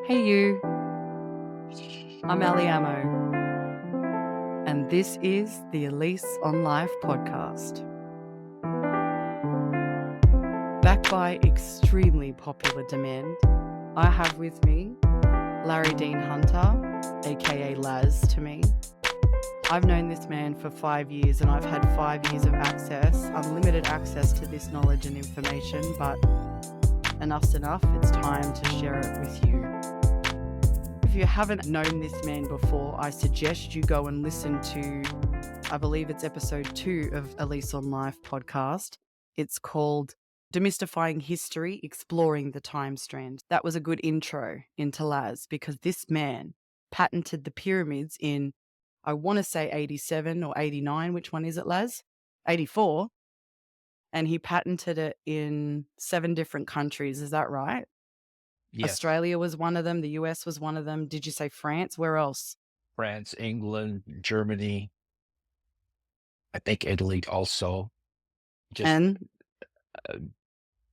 Hey you, I'm Aliamo, and this is the A Lease On Life podcast. Backed by extremely popular demand, I have with me Larry Dean Hunter, aka Laz to me. I've known this man for 5 years and I've had 5 years of access, unlimited access to this knowledge and information, but enough's enough, it's time to share it with you. If you haven't known this man before, I suggest you go and listen to, I believe it's episode 2 of A Lease On Life podcast. It's called Demystifying History, Exploring the Time Strand. That was a good intro into Laz because this man patented the pyramids in, I want to say 87 or 89. Which one is it, Laz? 84. And he patented it in 7 different countries. Is that right? Yes, Australia was one of them. The US was one of them. Did you say France? Where else? France, England, Germany, I think Italy also. Just And uh,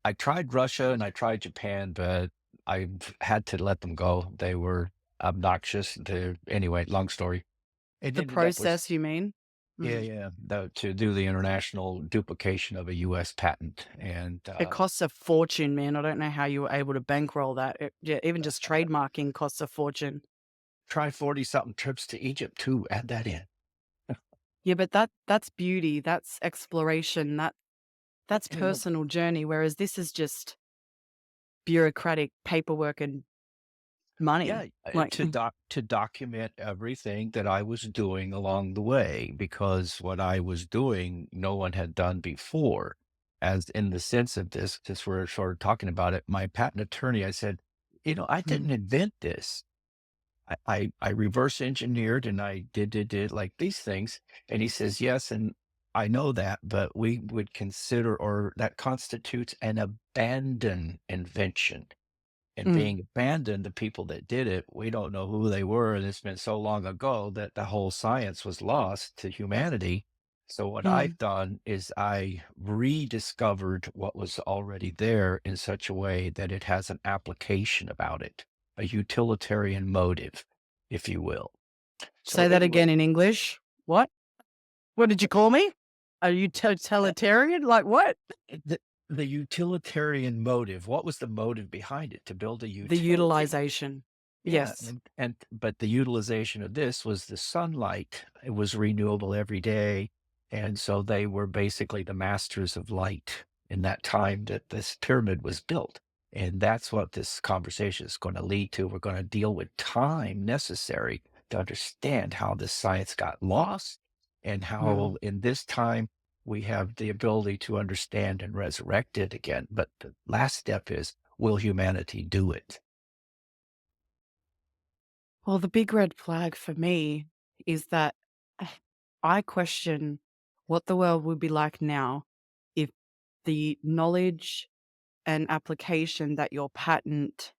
I tried Russia and I tried Japan, but I've had to let them go. They were obnoxious. Anyway, long story. It the ended up with process, you mean? yeah, Mm. yeah, to do the international duplication of a U.S. patent, and It costs a fortune, man. I don't know how you were able to bankroll that. Yeah, even just trademarking costs a fortune. try 40 something trips to Egypt too. Add that in. Yeah, but that's beauty. That's exploration. That's You know, personal journey. Whereas this is just bureaucratic paperwork and Yeah, money. Like, to document everything that I was doing along the way, because what I was doing, no one had done before. As in the sense of this, since we're sort of talking about it, my patent attorney, I said, I didn't mm, invent this. I reverse engineered and I did like these things. And he says, yes, and I know that, but we would consider, or that constitutes an abandoned invention, and mm, being abandoned, the people that did it, we don't know who they were, and it's been so long ago that the whole science was lost to humanity. So what mm. I've done is I rediscovered what was already there in such a way that it has an application about it, a utilitarian motive, if you will. So Say that anyway, again in English. What? What did you call me? Are you totalitarian? Like what? the, the utilitarian motive, what was the motive behind it? To build a The utility. utilization. Yeah, Yes. and but the utilization of this was the sunlight. It was renewable every day, and so they were basically the masters of light in that time that this pyramid was built. And that's what this conversation is going to lead to. We're going to deal with time necessary to understand how this science got lost and Mm. how in this time we have the ability to understand and resurrect it again. But the last step is, will humanity do it? Well, the big red flag for me is that I question what the world would be like now if the knowledge and application that your patent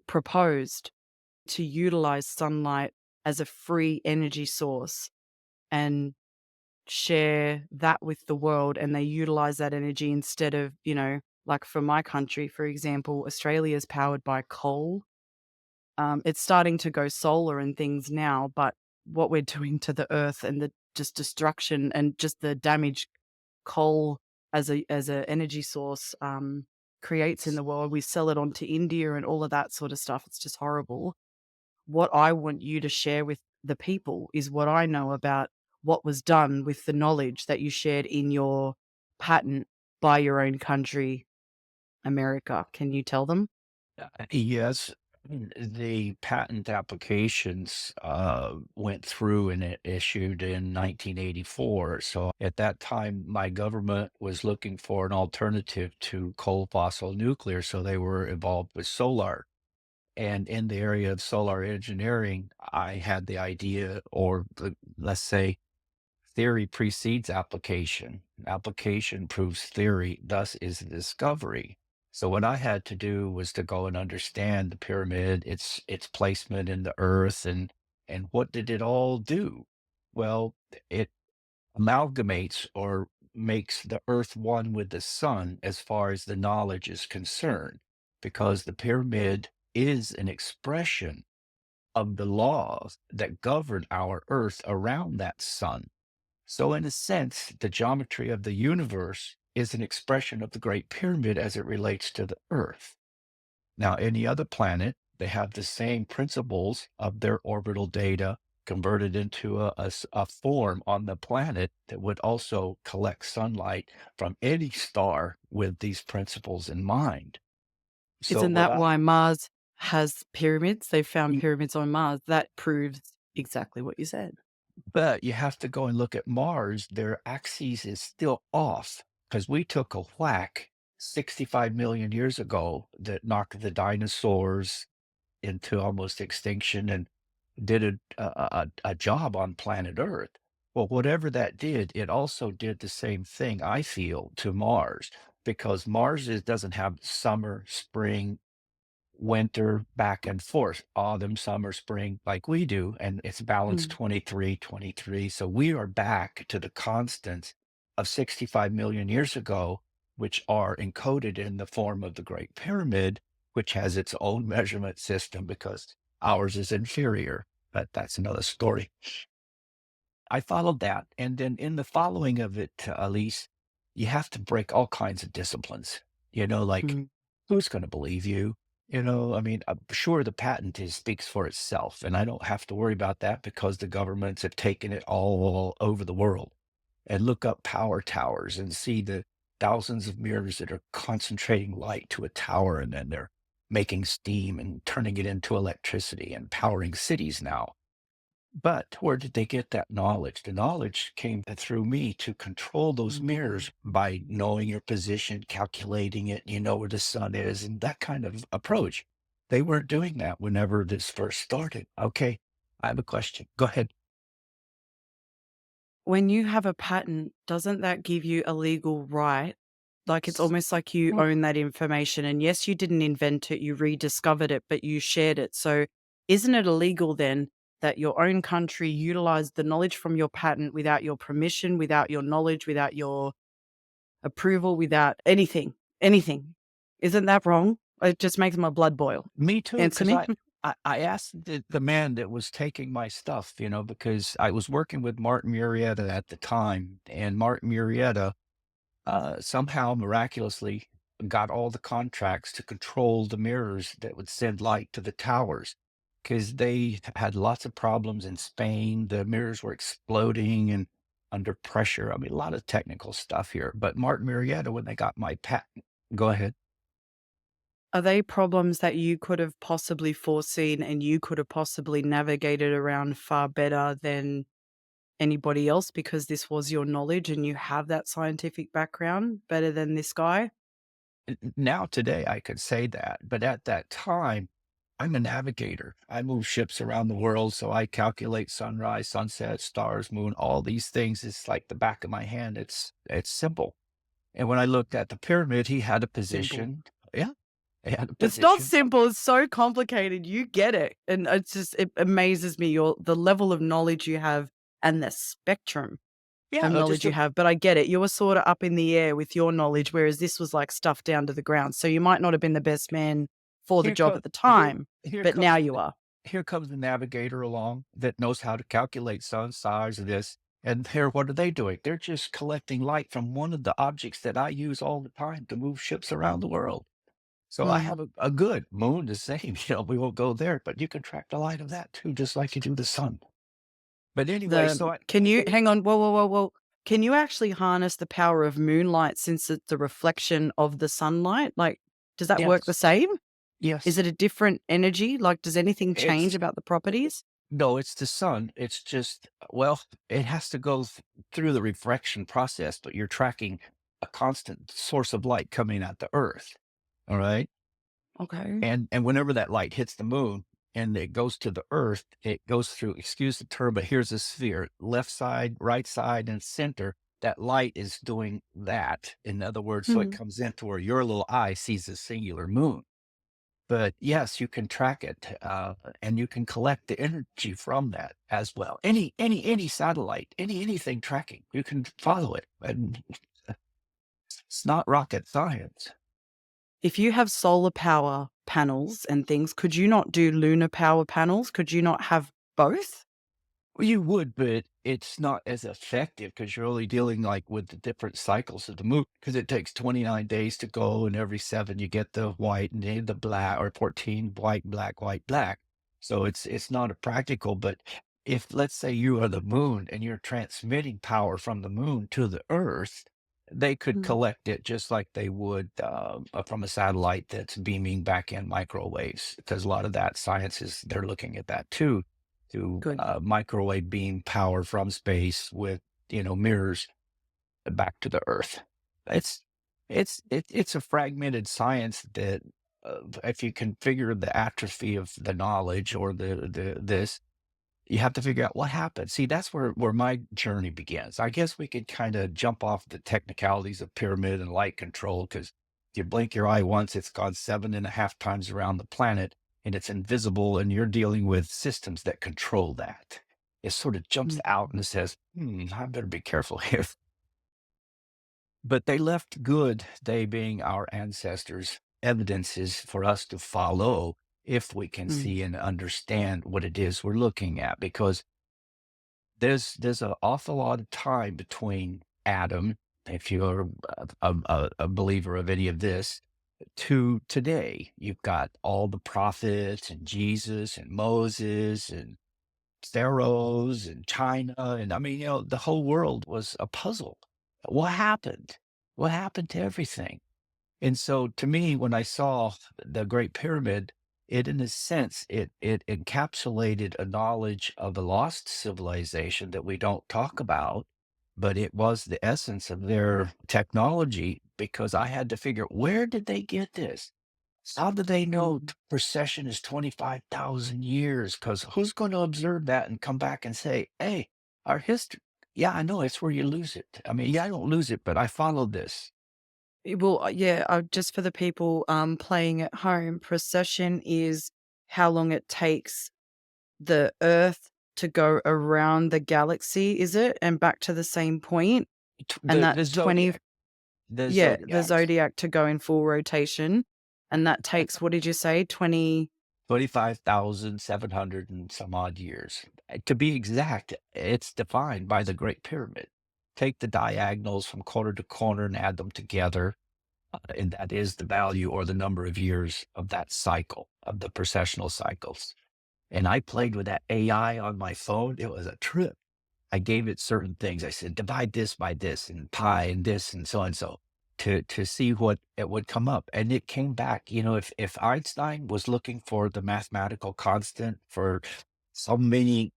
proposed to utilize sunlight as a free energy source and share that with the world, and they utilize that energy instead of, like for my country, for example, Australia is powered by coal. It's starting to go solar and things now, but what we're doing to the earth and the just destruction and just the damage coal as a energy source creates in the world. We sell it on to India and all of that sort of stuff. It's just horrible. What I want you to share with the people is what I know about what was done with the knowledge that you shared in your patent by your own country, America. Can you tell them? Yes, the patent applications went through and it issued in 1984. So at that time, my government was looking for an alternative to coal, fossil, nuclear. So they were involved with solar. And in the area of solar engineering, I had the idea, or let's say, theory precedes application. Application proves theory, thus is the discovery. So what I had to do was to go and understand the pyramid, its placement in the earth, and what did it all do? Well, it amalgamates or makes the earth one with the sun as far as the knowledge is concerned, because the pyramid is an expression of the laws that govern our Earth around that sun. So, in a sense, the geometry of the universe is an expression of the Great Pyramid as it relates to the Earth. Now, any other planet, they have the same principles of their orbital data converted into a form on the planet that would also collect sunlight from any star with these principles in mind. So, Isn't what that I why Mars has pyramids? They found pyramids on Mars. That proves exactly what you said. But you have to go and look at Mars, their axis is still off because we took a whack 65 million years ago that knocked the dinosaurs into almost extinction and did a job on planet Earth. Well, whatever that did, it also did the same thing, I feel, to Mars because doesn't have summer, spring, winter back and forth, autumn, summer, spring, like we do, and it's balanced Mm. 23, 23. So we are back to the constants of 65 million years ago, which are encoded in the form of the Great Pyramid, which has its own measurement system because ours is inferior. But that's another story. I followed that. And then in the following of it, Elise, you have to break all kinds of disciplines. Like Mm. who's going to believe you? I mean, I'm sure the patent is speaks for itself, and I don't have to worry about that because the governments have taken it all over the world. And look up power towers and see the thousands of mirrors that are concentrating light to a tower, and then they're making steam and turning it into electricity and powering cities now. But where did they get that knowledge? The knowledge came through me to control those Mm. mirrors by knowing your position, calculating it, you know where the sun is, and that kind of approach. They weren't doing that whenever this first started. Okay, I have a question. Go ahead. When you have a patent, doesn't that give you a legal right? Like, it's almost like you Well, own that information, and yes, you didn't invent it, you rediscovered it, but you shared it. So, isn't it illegal then that your own country utilized the knowledge from your patent without your permission, without your knowledge, without your approval, without anything? Anything. Isn't that wrong? It just makes my blood boil. me too, Answer because me. I asked the man that was taking my stuff, because I was working with Martin Murrieta at the time, and Martin Murrieta somehow miraculously got all the contracts to control the mirrors that would send light to the towers because they had lots of problems in Spain. The mirrors were exploding and under pressure. I mean, a lot of technical stuff here. But Martin Marietta, when they got my patent, go ahead. Are they problems that you could have possibly foreseen and you could have possibly navigated around far better than anybody else because this was your knowledge and you have that scientific background better than this guy? Now, today, I could say that. But at that time, I'm a navigator. I move ships around the world. So I calculate sunrise, sunset, stars, moon, all these things. It's like the back of my hand. It's simple. And when I looked at the pyramid, he had a Simple. position. Yeah, he had a It's not position. simple, it's so complicated, you get it, and it amazes me your the level of knowledge you have and the spectrum Yeah, of no, knowledge you have, but I get it, you were sorta up in the air with your knowledge, whereas this was, like, stuff down to the ground, so you might not have been the best man for the here job comes at the here time, here but now comes you the are. here comes the navigator along that knows how to calculate sun, stars, this. And here, what are they doing? They're just collecting light from one of the objects that I use all the time to move ships around the world. So I Mm. have a good moon, the same. We won't go there, but you can track the light of that too, just like you do the sun. But anyway, The so I Can you it, hang on, whoa, whoa, whoa, whoa. Can you actually harness the power of moonlight since it's the reflection of the sunlight? Like, does that work the yes, same? Is yes. it a different energy? Like, does anything change It's about the properties? No, it's the sun. It's just, well, it has to go through the refraction process, but you're tracking a constant source of light coming at the Earth. All right. Okay. And whenever that light hits the moon and it goes to the Earth, it goes through, excuse the term, but here's a sphere, left side, right side, and center. That light is doing that. In other words, so it Mhm. comes into where your little eye sees a singular moon. But yes, you can track it, and you can collect the energy from that as well. Any satellite, anything tracking, you can follow it, and it's not rocket science. If you have solar power panels and things, could you not do lunar power panels? Could you not have both? Well, you would, but it's not as effective because you're only dealing, like, with the different cycles of the moon. Because it takes 29 days to go, and every 7 you get the white and then the black, or 14, white, black, white, black. So it's not a practical, but if, let's say, you are the moon and you're transmitting power from the moon to the Earth, they could Mm. collect it just like they would, from a satellite that's beaming back in microwaves. Because a lot of that science is they're looking at that too, to Good. microwave beam power from space with, mirrors back to the Earth. It's it's a fragmented science that, if you configure the atrophy of the knowledge, or this, you have to figure out what happened. See, that's where my journey begins. I guess we could kind of jump off the technicalities of pyramid and light control, because if you blink your eye once, it's gone 7.5 times around the planet, and it's invisible, and you're dealing with systems that control that. It sort of jumps out Mhm. and says, I better be careful here. But they left good, they being our ancestors, evidences for us to follow if we can Mm. see and understand what it is we're looking at. Because there's an awful lot of time between Adam, if you're a believer of any of this, to today. You've got all the prophets and Jesus and Moses and pharaohs and China, and I mean, the whole world was a puzzle. What happened? What happened to everything? And so, to me, when I saw the Great Pyramid, it, in a sense, it encapsulated a knowledge of a lost civilization that we don't talk about, but it was the essence of their technology, because I had to figure, where did they get this? How do they know Mm. precession is 25,000 years? Because who's going to observe that and come back and say, hey, our history, yeah, I know it's where you lose it. I mean, yeah, I don't lose it, but I followed this. Well, yeah, just for the people playing at home, precession is how long it takes the Earth to go around the galaxy, is it? And back to the same point, and The that's 20, zodiac. The yeah, the zodiacs. zodiac to go in full rotation, and that takes, what did you say, 20? 25,700 and some odd years. To be exact, it's defined by the Great Pyramid. Take the diagonals from corner to corner and add them together, and that is the value or the number of years of that cycle, of the precessional cycles. And I played with that AI on my phone. It was a trip. I gave it certain things. I said, divide this by this and pi and this and so, to see what it would come up. And it came back, if Einstein was looking for the mathematical constant for so many,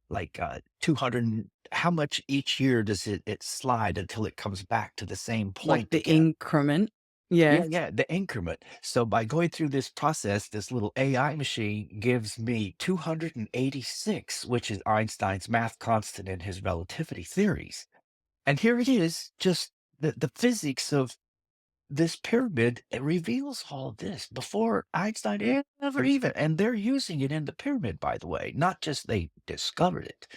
like 200, how much each year does it slide until it comes back to the same Like point the again? increment? Yeah, Yeah. yeah, the increment. So by going through this process, this little AI machine gives me 286, which is Einstein's math constant in his relativity theories. And here it is, just the physics of this pyramid. It reveals all this before Einstein ever even, and they're using it in the pyramid, by the way, not just they discovered it,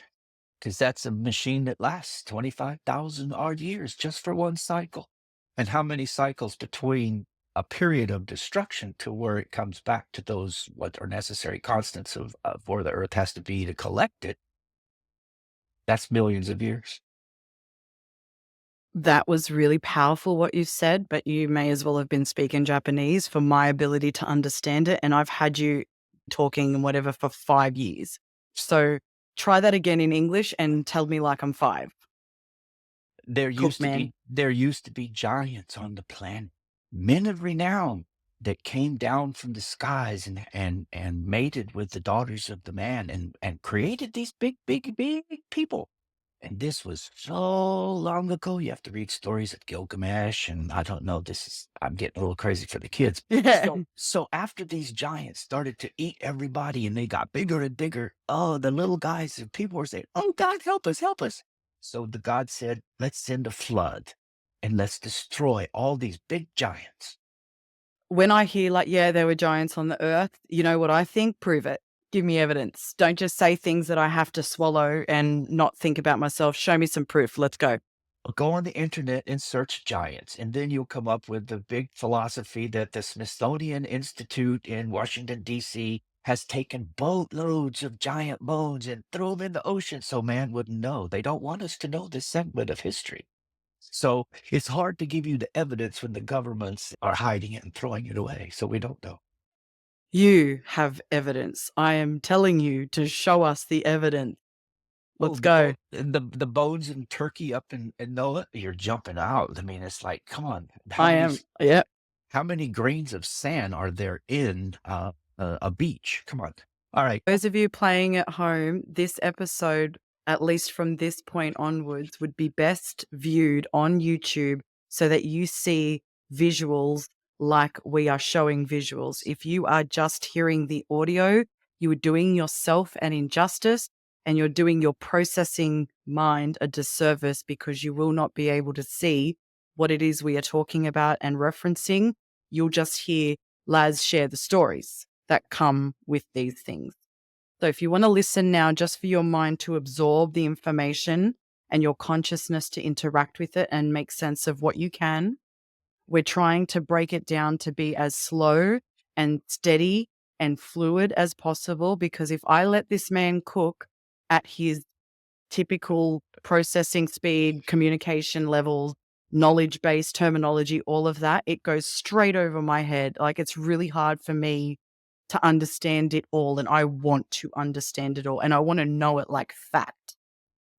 because that's a machine that lasts 25,000 odd years just for one cycle. And how many cycles between a period of destruction to where it comes back to those what are necessary constants of where the Earth has to be to collect it? That's millions of years. That was really powerful what you said, but you may as well have been speaking Japanese for my ability to understand it, and I've had you talking and whatever for 5 years. So, try that again in English and tell me like I'm 5. There Cook, used to man. be there used to be giants on the planet, men of renown that came down from the skies and mated with the daughters of the man and created these big, big, big people. And this was so long ago. You have to read stories of Gilgamesh, and I don't know, I'm getting a little crazy for the kids. Yeah. So after these giants started to eat everybody and they got bigger and bigger, oh, the little guys and people were saying, "Oh God, help us, help us." So the God said, "Let's send a flood and let's destroy all these big giants." When I hear like, "Yeah, there were giants on the earth," you know what I think? Prove it. Give me evidence. Don't just say things that I have to swallow and not think about myself. Show me some proof. Let's go. Go on the internet and search giants, and then you'll come up with the big philosophy that the Smithsonian Institute in Washington, D.C. has taken boatloads of giant bones and threw them in the ocean so man wouldn't know. They don't want us to know this segment of history. So it's hard to give you the evidence when the governments are hiding it and throwing it away. So we don't know. You have evidence. I am telling you to show us the evidence. Oh, Let's go. the bones in Turkey up in Noah, you're jumping out. I mean, it's like, come on, I am. Yeah. how many grains of sand are there in a beach? Come on. All right. Those of you playing at home, this episode, at least from this point onwards, would be best viewed on YouTube so that you see visuals like we are showing visuals. If you are just hearing the audio, you are doing yourself an injustice and you're doing your processing mind a disservice because you will not be able to see what it is we are talking about and referencing. You'll just hear Laz share the stories that come with these things. So if you want to listen now just for your mind to absorb the information and your consciousness to interact with it and make sense of what you can, we're trying to break it down to be as slow and steady and fluid as possible, because if I let this man cook at his typical processing speed, communication levels, knowledge base, terminology, all of that, it goes straight over my head. Like, it's really hard for me to understand it all. And I want to understand it all. And I want to know it like fact.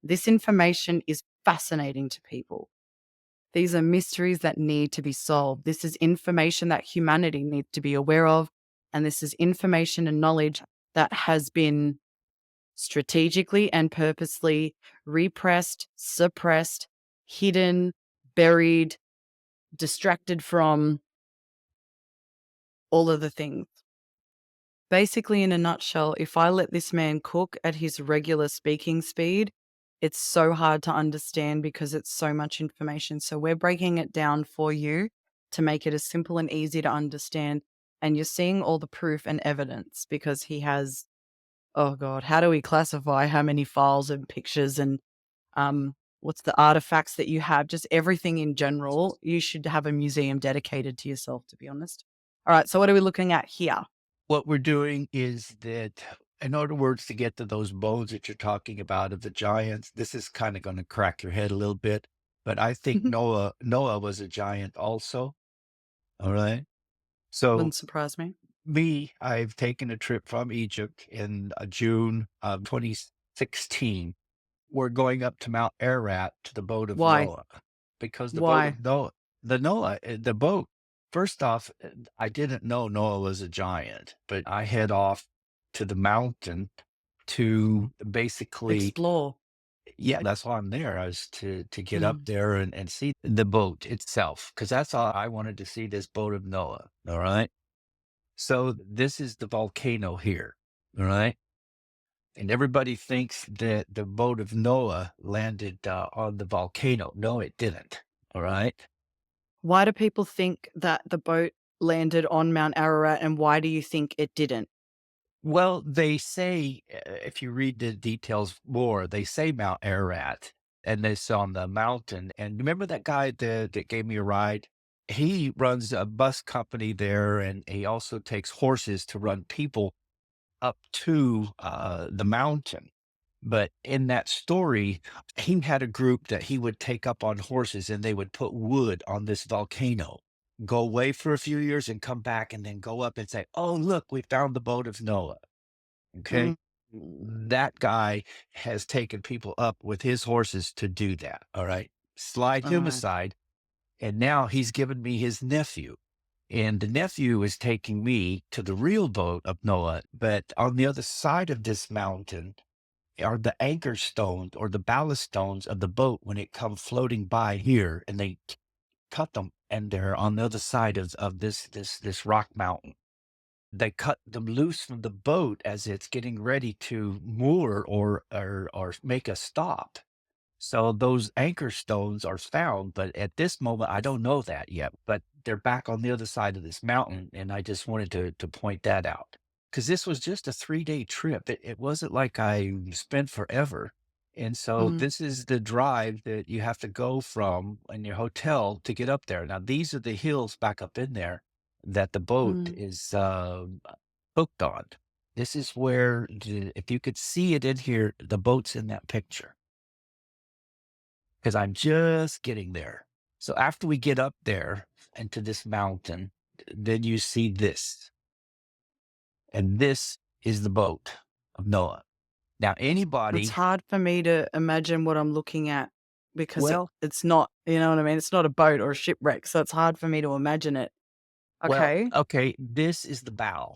This information is fascinating to people. These are mysteries that need to be solved. This is information that humanity needs to be aware of. And this is information and knowledge that has been strategically and purposely repressed, suppressed, hidden, buried, distracted from, all of the things. Basically, in a nutshell, if I let this man cook at his regular speaking speed, it's so hard to understand because it's so much information. So we're breaking it down for you to make it as simple and easy to understand. And you're seeing all the proof and evidence because he has, oh God, how do we classify how many files and pictures and what's the artifacts that you have? Just everything in general. You should have a museum dedicated to yourself, to be honest. All right. So what are we looking at here? What we're doing is that, in other words, to get to those bones that you're talking about of the giants, this is kind of going to crack your head a little bit. But I think Noah was a giant also. All right. So Wouldn't surprise me. I've taken a trip from Egypt in June of 2016. We're going up to Mount Ararat to the boat of Why? Noah because the boat Why? of Noah, the boat, first off, I didn't know Noah was a giant, but I head off to the mountain to basically, Explore. yeah, that's why I'm there. I was to get up Mm. there and see the boat itself because that's all I wanted to see, this boat of Noah. All right. So this is the volcano here. All right. And everybody thinks that the boat of Noah landed on the volcano. No, it didn't. All right. Why do people think that the boat landed on Mount Ararat, and why do you think it didn't? Well, they say, if you read the details more, they say Mount Ararat and it's on the mountain. And remember that guy that gave me a ride? He runs a bus company there and he also takes horses to run people up to the mountain. But in that story, he had a group that he would take up on horses and they would put wood on this volcano, go away for a few years and come back and then go up and say, oh, look, we found the boat of Noah. Okay. Mm. That guy has taken people up with his horses to do that. All right. Slide him Oh, aside. And now he's given me his nephew. And the nephew is taking me to the real boat of Noah. But on the other side of this mountain, are the anchor stones or the ballast stones of the boat when it come floating by here and they cut them and they're on the other side of this rock mountain. They cut them loose from the boat as it's getting ready to moor or make a stop. So those anchor stones are found, but at this moment I don't know that yet. But they're back on the other side of this mountain, and I just wanted to point that out because this was just a 3-day trip. It wasn't like I spent forever. And so Mhm, this is the drive that you have to go from in your hotel to get up there. Now, these are the hills back up in there that the boat mm. is hooked on. This is where, if you could see it in here, the boat's in that picture because I'm just getting there. So after we get up there into this mountain, then you see this, and this is the boat of Noah. Now, It's anybody, hard for me to imagine what I'm looking at because well, it's not, you know what I mean? It's not a boat or a shipwreck, so it's hard for me to imagine it. well, Okay. okay, this is the bow.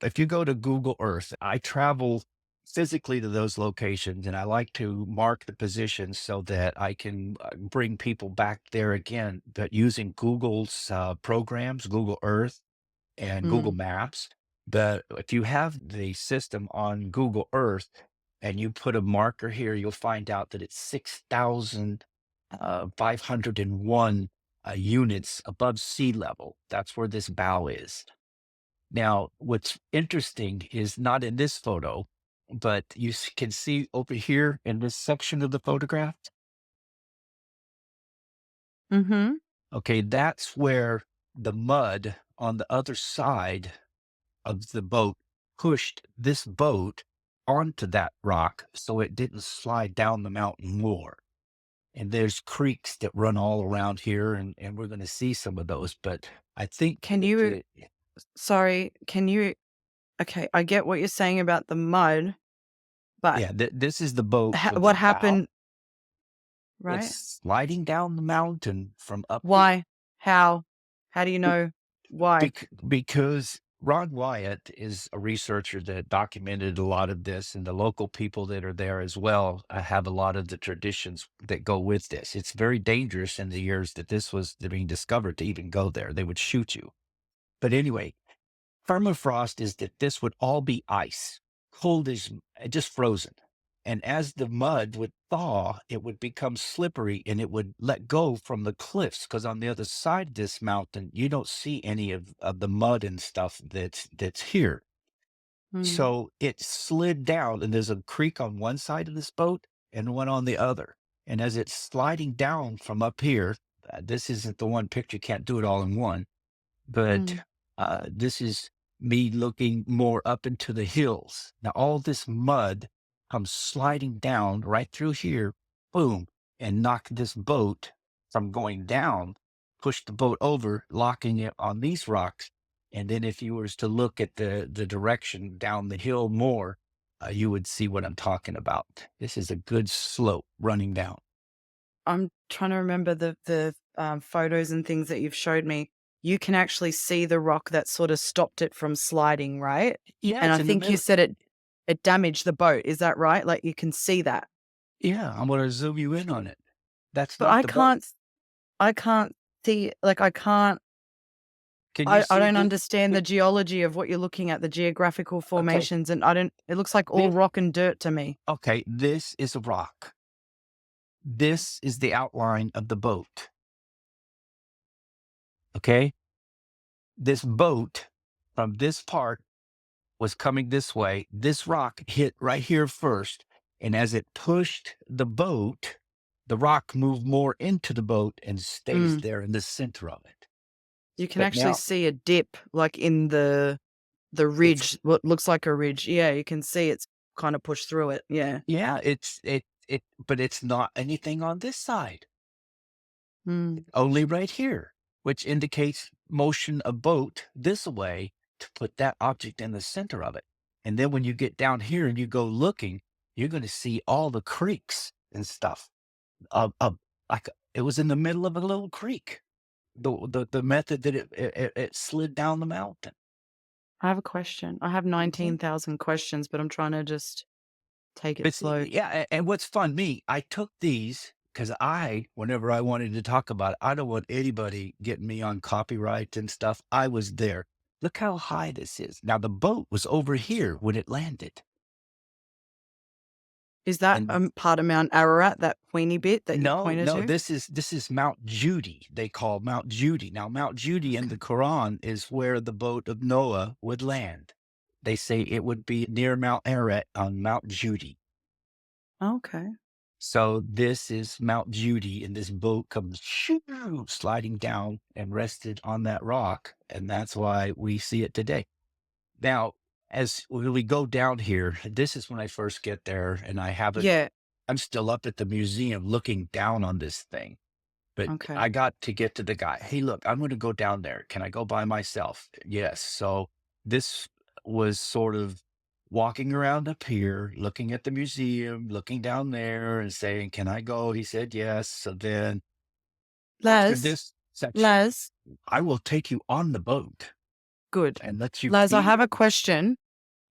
If you go to Google Earth, I travel physically to those locations and I like to mark the positions so that I can bring people back there again. But using Google's programs, Google Earth and Google Mm. Maps. But if you have the system on Google Earth and you put a marker here, you'll find out that it's 6,501 units above sea level. That's where this bow is. Now, what's interesting is not in this photo, but you can see over here in this section of the photograph. Mhm. Okay, that's where the mud on the other side of the boat pushed this boat onto that rock so it didn't slide down the mountain more. And there's creeks that run all around here, and we're going to see some of those. But I think, Can you sorry, can you okay, I get what you're saying about the mud, but yeah, this is the boat with the what bow. happened right? It's sliding down the mountain from up here. Why? How? How do you know why? Because Ron Wyatt is a researcher that documented a lot of this, and the local people that are there as well have a lot of the traditions that go with this. It's very dangerous in the years that this was being discovered to even go there. They would shoot you. But anyway, permafrost is that this would all be ice, cold as just frozen. And as the mud would thaw, it would become slippery and it would let go from the cliffs. Because on the other side of this mountain, you don't see any of the mud and stuff that's here. Mm. So it slid down, and there's a creek on one side of this boat and one on the other. And as it's sliding down from up here, this isn't the one picture, can't do it all in one, but Mm. this is me looking more up into the hills. Now, all this mud comes sliding down right through here, boom, and knocked this boat from going down, pushed the boat over, locking it on these rocks. And then, if you was to look at the direction down the hill more, you would see what I'm talking about. This is a good slope running down. I'm trying to remember the photos and things that you've showed me. You can actually see the rock that sort of stopped it from sliding, right? Yeah, And it's I in the think you middle. said it damaged the boat, is that right? Like, you can see that. Yeah, I'm going to zoom you in on it. That's But not the boat. I can't see like, Can you I see don't this? understand the geology of what you're looking at, the geographical Okay. formations, and I don't it looks like all This, rock and dirt to me. okay, this is a rock. This is the outline of the boat. Okay. This boat from this part was coming this way. This rock hit right here first. And as it pushed the boat, the rock moved more into the boat and stays Mm. there in the center of it. You can But actually now see a dip, like, in the it's, ridge, what looks like a ridge. Yeah, you can see it's kinda pushed through it. Yeah. yeah, but it's not anything on this side. Mm. Only right here, which indicates motion of boat this way to put that object in the center of it. And then when you get down here and you go looking, you're going to see all the creeks and stuff. Like it was in the middle of a little creek. The method that it slid down the mountain. I have a question. I have Mhm. 19,000 questions, but I'm trying to just take it But see, slow. yeah, and what's fun, me, I took these because whenever I wanted to talk about it, I don't want anybody getting me on copyright and stuff. I was there. Look how high this is. Now, the boat was over here when it landed. Is that, And part of Mount Ararat, that pointy bit that you no, pointed no, to? this is Mount Judy. They call Mount Judy. Now, Mount Judy in the Quran is where the boat of Noah would land. They say it would be near Mount Ararat on Mount Judy. Okay. So this is Mount Judy, and this boat comes shoo, sliding down and rested on that rock, and that's why we see it today. Now, as when we go down here, this is when I first get there, and Yeah. I'm still up at the museum looking down on this thing. But Okay. I got to get to the guy. Hey, look, I'm going to go down there. Can I go by myself? Yes. So this was sort of walking around up here, looking at the museum, looking down there and saying, can I go? He said yes. So then after Les, this section, Les, I will take you on the boat good. and let you Les, I feel. have a question.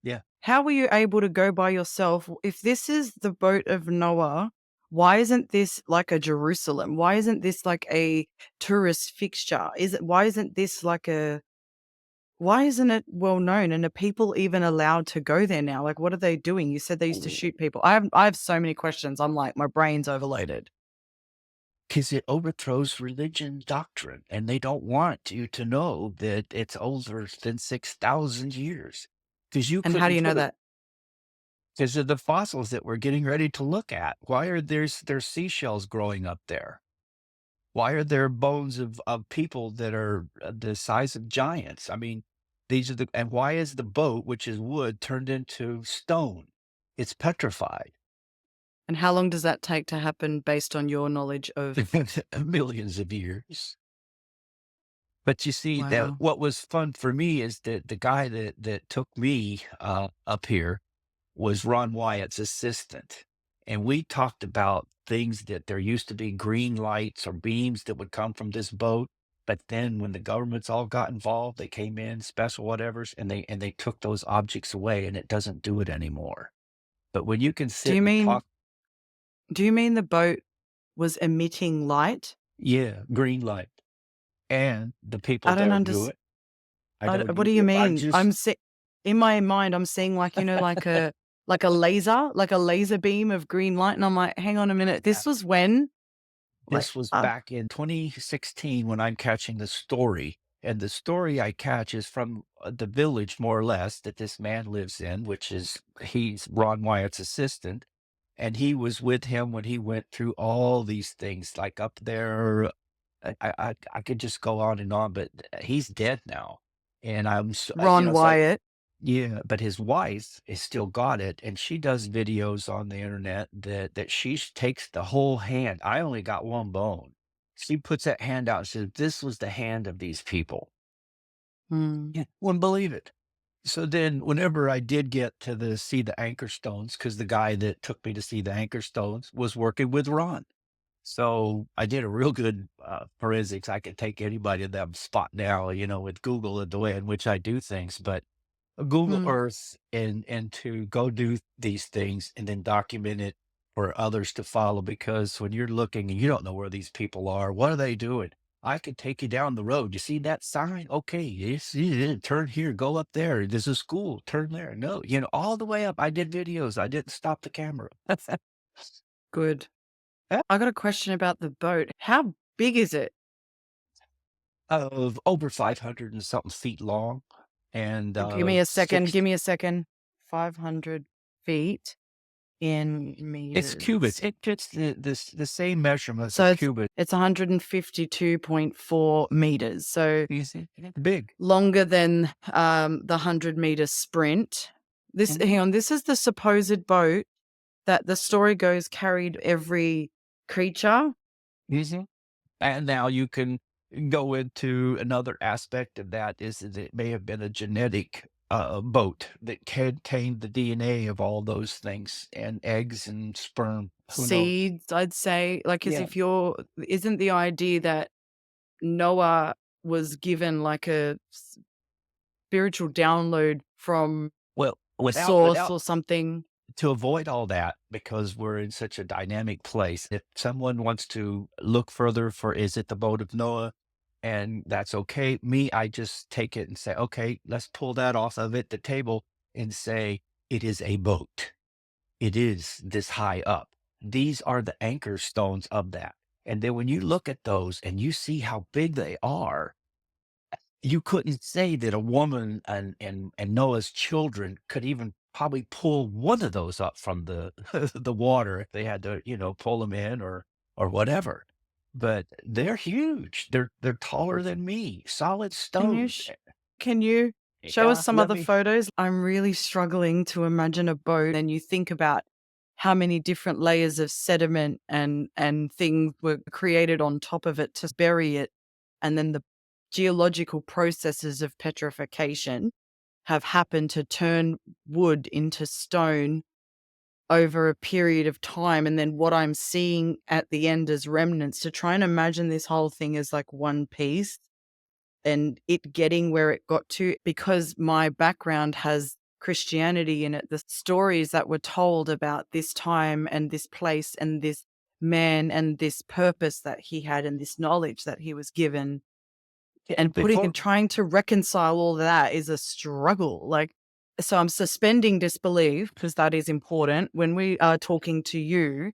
Yeah. How were you able to go by yourself? If this is the boat of Noah, why isn't this like a Jerusalem? Why isn't this like a tourist fixture? Why isn't this like a why isn't it well known? And are people even allowed to go there now? Like what are they doing? You said they used to shoot people. I have so many questions. I'm like my brain's overloaded. Because it overthrows religion doctrine, and they don't want you to know that it's older than 6,000 years. Because you And how do couldn't you know put it. that? Because of the fossils that we're getting ready to look at. Why are there seashells growing up there? Why are there bones of people that are the size of giants? I mean, these are the and why is the boat, which is wood, turned into stone? It's petrified. And how long does that take to happen based on your knowledge of Millions of years. But you see that wow. what was fun for me is that the guy that took me up here was Ron Wyatt's assistant. And we talked about things that there used to be green lights or beams that would come from this boat. But then when the governments all got involved, they came in, special whatevers, and they took those objects away and it doesn't do it anymore. But when you can Do sit you and mean talk, do you mean the boat was emitting light? yeah, green light. And the people I don't there knew understand. it. I know What do you I'm mean? just In my mind, I'm seeing like, like a laser, like a laser beam of green light, and I'm like, "Hang on a minute, this was when?" Like, this was back in 2016 when I'm catching the story. And the story I catch is from the village, more or less, that this man lives in, which is he's Ron Wyatt's assistant. And he was with him when he went through all these things, like up there. I could just go on and on, but he's dead now. And Ron so Wyatt. yeah, but his wife is still got it, and she does videos on the internet that takes the whole hand. I only got one bone. She puts that hand out and says, "This was the hand of these people." Hmm. Yeah, wouldn't believe it. So then whenever I did get to see the anchor stones, because the guy that took me to see the anchor stones was working with Ron. So I did a real good forensics. I could take anybody to that spot now, with Google and the way in which I do things, but Google Hmm. Earth and to go do these things and then document it for others to follow because when you're looking and you don't know where these people are, what are they doing? I could take you down the road. You see that sign? Okay, you see it. Turn here, go up there. There's a school. Turn there. No, all the way up. I did videos. I didn't stop the camera. Good. I got a question about the boat. How big is it? Of over 500 and something feet long and Give me a second, 6 give me a second. 500 feet in it's cubits. meters. It fits the same measurements So of cubits. it's 152.4 meters. So You see? Big. longer than, the 100-meter sprint. This hang Mhm. on, this is the supposed boat that the story goes carried every creature? Mhm. And now you can go into another aspect of that is that it may have been a genetic, boat that contained the DNA of all those things and eggs and sperm, who knows? Seeds, I'd say, like, as Yeah. if you're isn't the idea that Noah was given, like, a spiritual download from Well, source without or something? to avoid all that, because we're in such a dynamic place, if someone wants to look further for is it the boat of Noah, and that's okay. Me, I just take it and say, okay, let's pull that off of it, the table, and say it is a boat. It is this high up. These are the anchor stones of that. And then when you look at those and you see how big they are, you couldn't say that a woman and Noah's children could even probably pull one of those up from the the water if they had to, pull them in or whatever. But they're huge. They're taller than me, solid Can you stone. sh can you show us Yeah, some let other me photos? I'm really struggling to imagine a boat, and you think about how many different layers of sediment and things were created on top of it to bury it, and then the geological processes of petrification have happened to turn wood into stone over a period of time, and then what I'm seeing at the end as remnants, to try and imagine this whole thing as like one piece and it getting where it got to, because my background has Christianity in it. The stories that were told about this time and this place and this man and this purpose that he had and this knowledge that he was given, yeah, and putting before and trying to reconcile all of that is a struggle. Like, so I'm suspending disbelief because that is important. When we are talking to you,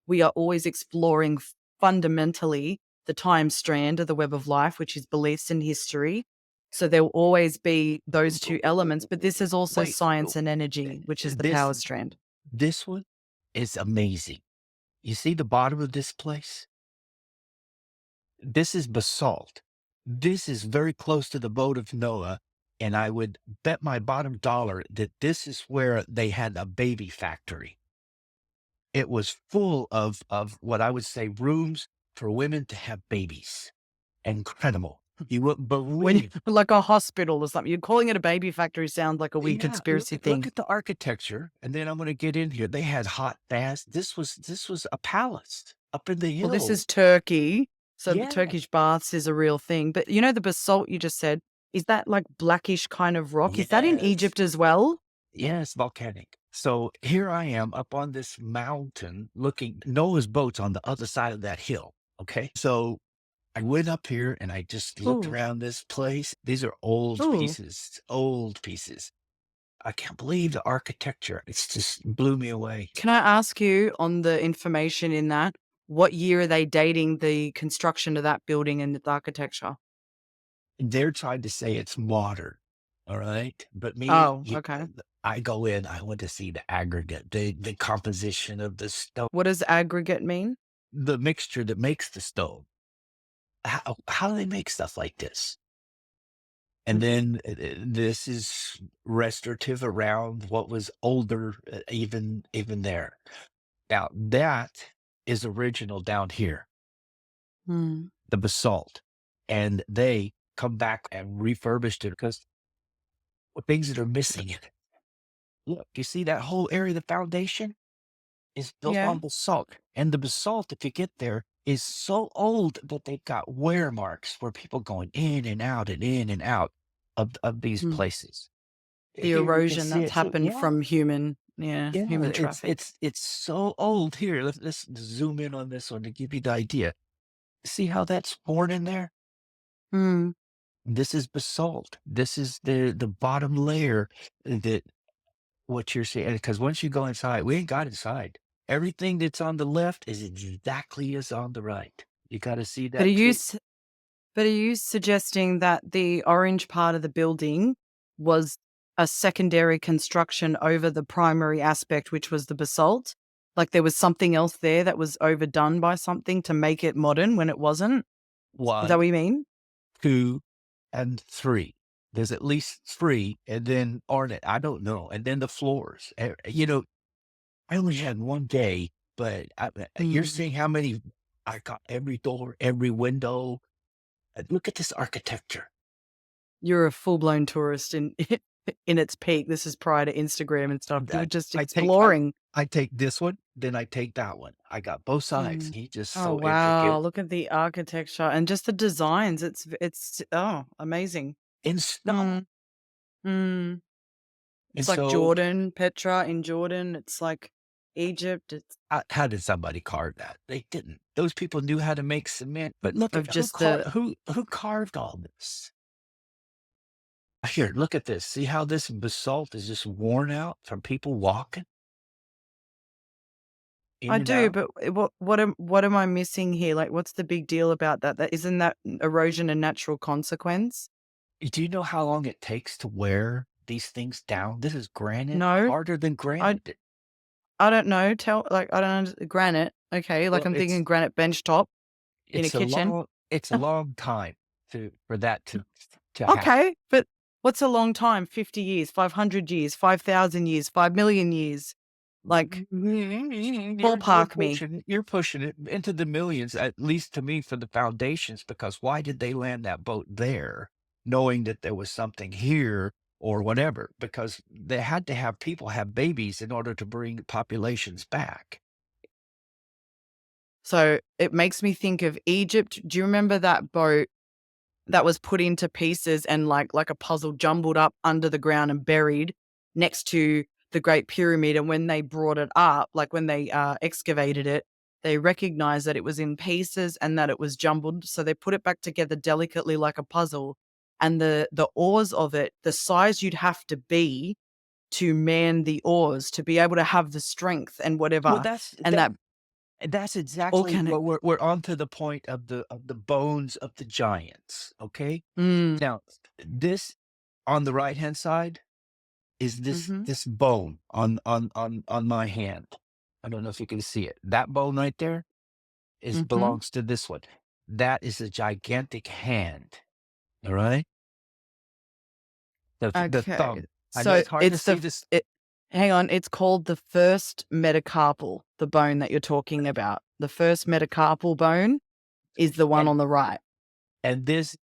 we are always exploring fundamentally the time strand of the web of life, which is beliefs and history. So there will always be those two elements, but this is also wait, science and energy, which is the this power strand. this one is amazing. You see the bottom of this place? This is basalt. This is very close to the boat of Noah, and I would bet my bottom dollar that this is where they had a baby factory. It was full of what I would say rooms for women to have babies. Incredible. You wouldn't When believe. like a hospital or something, you're calling it a baby factory sounds like a weird Yeah, look conspiracy at look thing. at the architecture, and then I'm gonna get in here. They had hot baths. This was a palace up in the Well, this is hills. Turkey, so Yeah. Turkish baths is a real thing. But you know the basalt you just said, is that like blackish kind of rock? Is that in Yes. Egypt as well? Yes, volcanic. So here I am up on this mountain looking Noah's boat's on the other side of that hill. Okay. So I went up here and I just looked Ooh, around this place. These are old ooh. pieces, old pieces. I can't believe the architecture. It's just blew me away. Can I ask you on the information in that, what year are they dating the construction of that building and the architecture? They're trying to say it's modern. All right. But Oh, okay. I go in, I want to see the aggregate, the composition of the stone, What does aggregate mean? the mixture that makes the stone. How do they make stuff like this? And Mhm. then this is restorative around what was older, even there. Now that is original down here, Mm. the basalt, and they come back and refurbished it because things that are missing in it. Look, you see that whole area, the foundation is built Yeah. on basalt, and the basalt, if you get there, is so old that they've got wear marks where people going in and out and in and out of these Mm. places. The Here you can erosion see that's it too. happened Yeah, from yeah. human It's traffic. it's it's so old. Here, let's zoom in on this one to give you the idea. See how that's poured in there? Mm. This is basalt. This is the bottom layer that what you're seeing. Because once you go inside, we ain't got inside. Everything that's on the left is exactly as on the right. You got to see But are that you too. s but are you suggesting that the orange part of the building was a secondary construction over the primary aspect, which was the basalt? Like, there was something else there that was overdone by something to make it modern when it wasn't? Is that One, what you mean? two, and three. There's at least three, and then ornate. I don't know, and then the floors. I only had one day, but you're Mm. seeing how many I got every door, every window. Look at this architecture. You're a full-blown tourist in in its peak. This is prior to Instagram and stuff. You were That just I take I exploring. I take this one, then I take that one. I got both sides. Mm. He just Oh, so wow. intricate Look at the architecture and just the designs. It's oh, amazing. in snow. Mm, mm. And It's like so, Jordan, Petra in Jordan. It's like Egypt. It's how did somebody carve that? They didn't. Those people knew how to make cement, but look of at who just the who carved all this. Here, look at this. See how this basalt is just worn out from people walking I in and do, out? but what am I missing here? Like, what's the big deal about that? That isn't that erosion a natural consequence? Do you know how long it takes to wear these things down? This is granite, No, harder than I granite. I don't know. I don't granite. Okay, like Well, I'm thinking granite bench top in a kitchen. it's a long time for that to happen. Okay, but what's a long time? 50 years, 500 years, 5,000 years, 5,000,000 years? Like, ballpark me. You're pushing it into the millions, at least to me, for the foundations, because why did they land that boat there, knowing that there was something here or whatever? Because they had to have people have babies in order to bring populations back. So, it makes me think of Egypt. Do you remember that boat that was put into pieces and like a puzzle jumbled up under the ground and buried next to the Great Pyramid? And when they brought it up, like when they excavated it, they recognized that it was in pieces and that it was jumbled. So they put it back together delicately like a puzzle. And the oars of it, the size you'd have to be to man the oars, to be able to have the strength and Well, whatever. And that that's exactly volcanic. what we're on to the point of the bones of the giants. Okay, Mm, now this on the right hand side is hmm. this bone on my hand. I don't know if you can see it. That bone right there is Hmm. belongs to this one. That is a gigantic hand. All right, the Okay. thumb. I know So it's hard to it's see this, hang on, it's called the first metacarpal, the bone that you're talking about. The first metacarpal bone is the one and on the right. this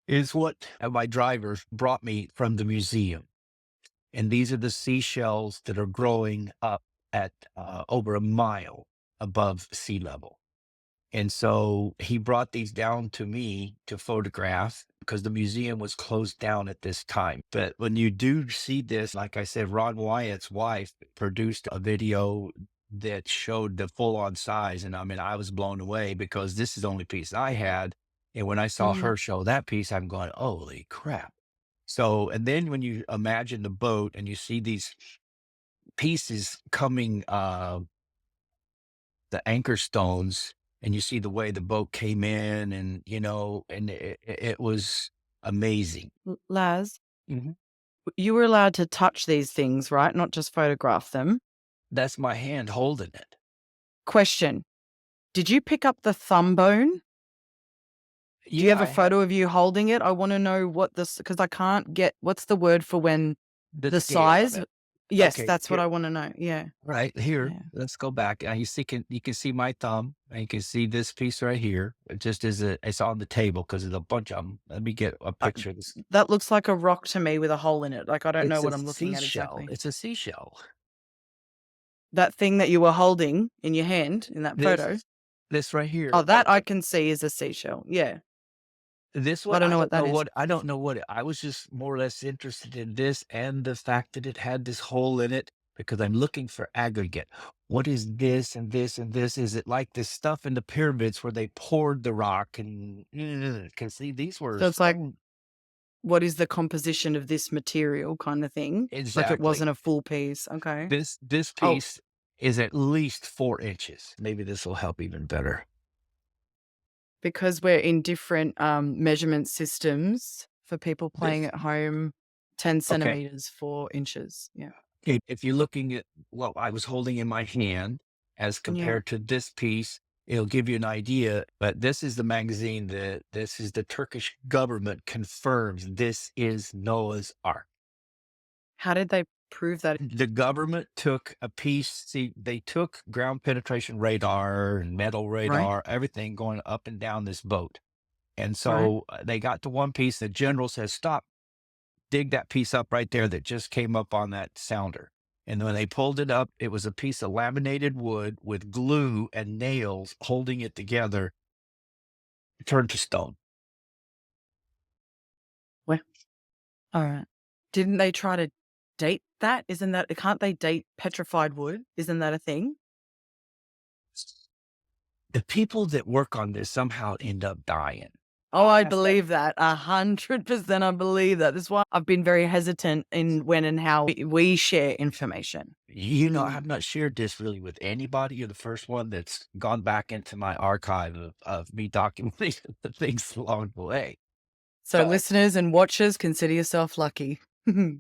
is what my drivers brought me from the museum. And these are the seashells that are growing up at over a mile above sea level. And so he brought these down to me to photograph because the museum was closed down at this time. But when you do see this, like I said, Ron Wyatt's wife produced a video that showed the full on size. And I mean, I was blown away because this is the only piece I had. And when I saw Mhm. her show that piece, I'm going, holy crap. So, and then when you imagine the boat and you see these pieces coming, the anchor stones, and you see the way the boat came in, and and it was amazing. Laz, Mhm. you were allowed to touch these things, right? Not just photograph them. That's my hand holding it. Question: did you pick up the thumb bone? Do you Yeah, have a I have photo of you holding it? I wanna know what this, because I can't get what's the word for when the the scale of size? it. Yes, Okay, that's what here, I wanna know. Yeah, right here. yeah. Let's go back. You can see my thumb, and you can see this piece right here. It just is it's on the table because there's a bunch of them. Let me get a I picture of this. that looks like a rock to me with a hole in it. Like, I don't know It's a what I'm looking at seashell. exactly. It's a seashell. That thing that you were holding in your hand in that photo? This this right Oh, here. that I can see is a seashell. Yeah. This I one, don't know what that is. I don't know what I was just more or less interested in this and the fact that it had this hole in it because I'm looking for aggregate. What is this and this and this? Is it like this stuff in the pyramids where they poured the rock and because see these were So it's like, stone what is the composition of this material kind of thing? Like it exactly. wasn't a full piece. Okay. This Oh, piece is at least 4 inches. Maybe this will help even better. because we're in different measurement systems for people playing This at home, 10 okay. centimeters, 4 inches. Yeah. Okay, if you're looking at what I was holding in my hand as Yeah. compared to this piece, it'll give you an idea. But this is the magazine that this is the Turkish government confirms this is Noah's Ark. How did they prove that? The government took a piece, see, they took ground penetration radar and metal Right. radar, everything going up and down this boat. And Right. so they got to one piece, the general says, stop, dig that piece up right there that just came up on that sounder. And when they pulled it up, it was a piece of laminated wood with glue and nails holding it together, turned to stone. Well, all right. Didn't they try to date that? Isn't that, can't they date petrified wood? Isn't that a thing? The people that work on this somehow end up dying. Oh, I That's that. believe that. 100% I believe that. This is why I've been very hesitant in when and how we share information. Mm. I've not shared this really with anybody. You're the first one that's gone back into my archive of me documenting the things along the way. So But listeners and watchers, consider yourself lucky.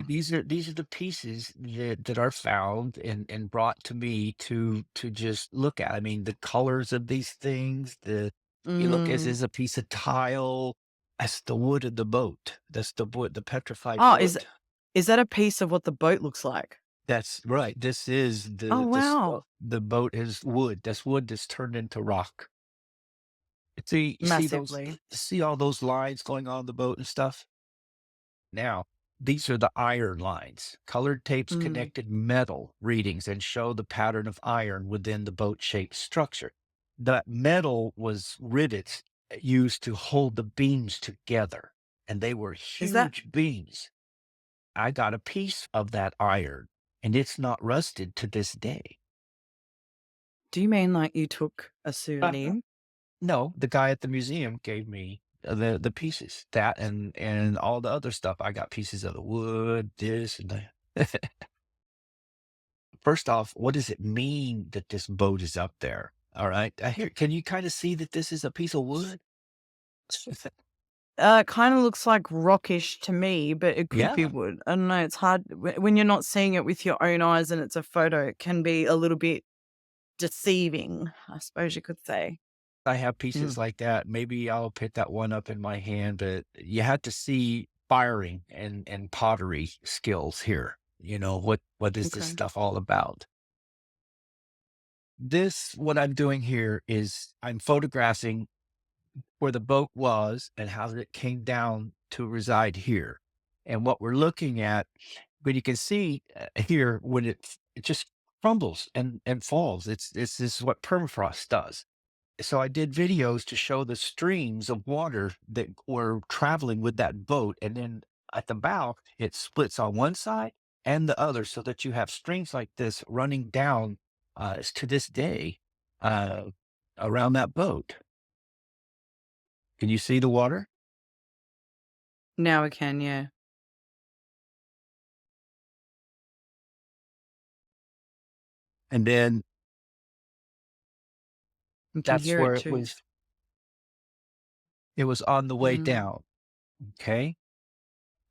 These are the pieces that are found and brought to me to just look at. I mean, the colors of these things, you look, this Mm. is a piece of tile. That's the wood of the boat. That's the wood, the petrified Oh, wood. is that a piece of what the boat looks like? That's right. This is Oh, wow. the boat is wood. That's wood that's turned into rock. See, you see those, Massively. see all those lines going on the boat and stuff? Now, these are the iron lines. Colored tapes Mm. connected metal readings and show the pattern of iron within the boat-shaped structure. The metal was rivets used to hold the beams together, and they were Is that huge beams. I got a piece of that iron, and it's not rusted to this day. do you mean like you took a Uh-huh. souvenir? No, the guy at the museum gave me the pieces, that and all the other stuff. I got pieces of the wood, this and that. First off, what does it mean that this boat is up there? All right. I hear, can you kind of see that this is a piece of wood? It kinda looks like rockish to me, but it could be Yeah. wood. I don't know, it's hard when you're not seeing it with your own eyes and it's a photo, it can be a little bit deceiving, I suppose you could say. I have pieces Mm, like that. Maybe I'll pick that one up in my hand, but you had to see firing and pottery skills here. You know, what is this okay. stuff all about? This, what I'm doing here is I'm photographing where the boat was and how it came down to reside here. And what we're looking at, but you can see here when it just crumbles and falls. It's this is what permafrost does. So I did videos to show the streams of water that were traveling with that boat, and then at the bow it splits on one side and the other, so that you have streams like this running down to this day uh, around that boat. Can you see the water? Now we can, yeah. And then We can that's hear it where it too. was. It was on the way Mm, down. Okay.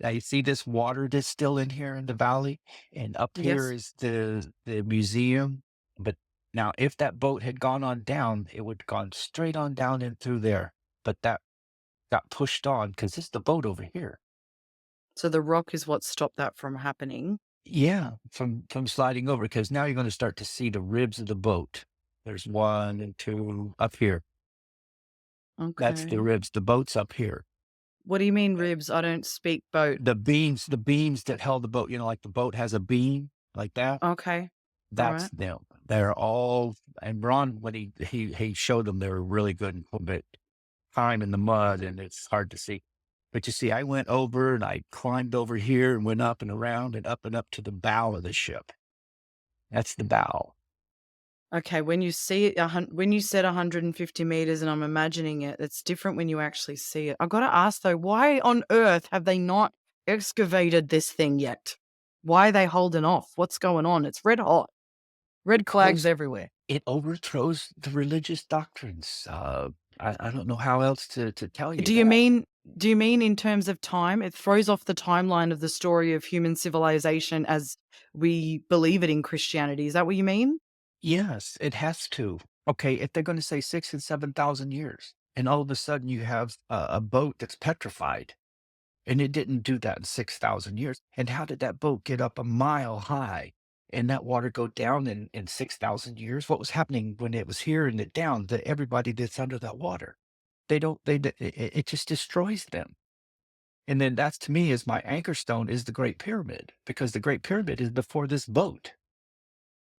Now you see this water that's still in here in the valley, and up here yes. is the museum. But now, if that boat had gone on down, it would have gone straight on down in through there. But that got pushed on because this is the boat over here. So the rock is what stopped that from happening? Yeah, from sliding over, because now you're going to start to see the ribs of the boat. There's one and two up here. That's the Okay. ribs. The boat's up here. What do you mean ribs? I don't speak boat. The beams that held the boat, you know, like the boat has a beam like that. Okay. That's Alright. them. They're all, and Ron, when he showed them, they were really good and a bit time in the mud, and it's hard to see. But you see, I went over and I climbed over here and went up and around and up to the bow of the ship. That's the bow. Okay, when you see it, when you said 150 meters, and I'm imagining it, it's different when you actually see it. I gotta ask though, why on earth have they not excavated this thing yet? Why are they holding off? What's going on? It's red hot. Red flags Because everywhere. it overthrows the religious doctrines. I don't know how else to tell you Do you that. mean do you mean in terms of time? It throws off the timeline of the story of human civilization as we believe it in Christianity. Is that what you mean? Yes, it has to. Okay, if they're gonna say 6 and 7,000 years, and all of a sudden you have a boat that's petrified, and it didn't do that in 6,000 years, and how did that boat get up a mile high and that water go down in 6,000 years? What was happening when it was here and it down, that everybody that's under that water? They don't they d it just destroys them, and then that's, to me, is my anchor stone is the Great Pyramid, because the Great Pyramid is before this boat.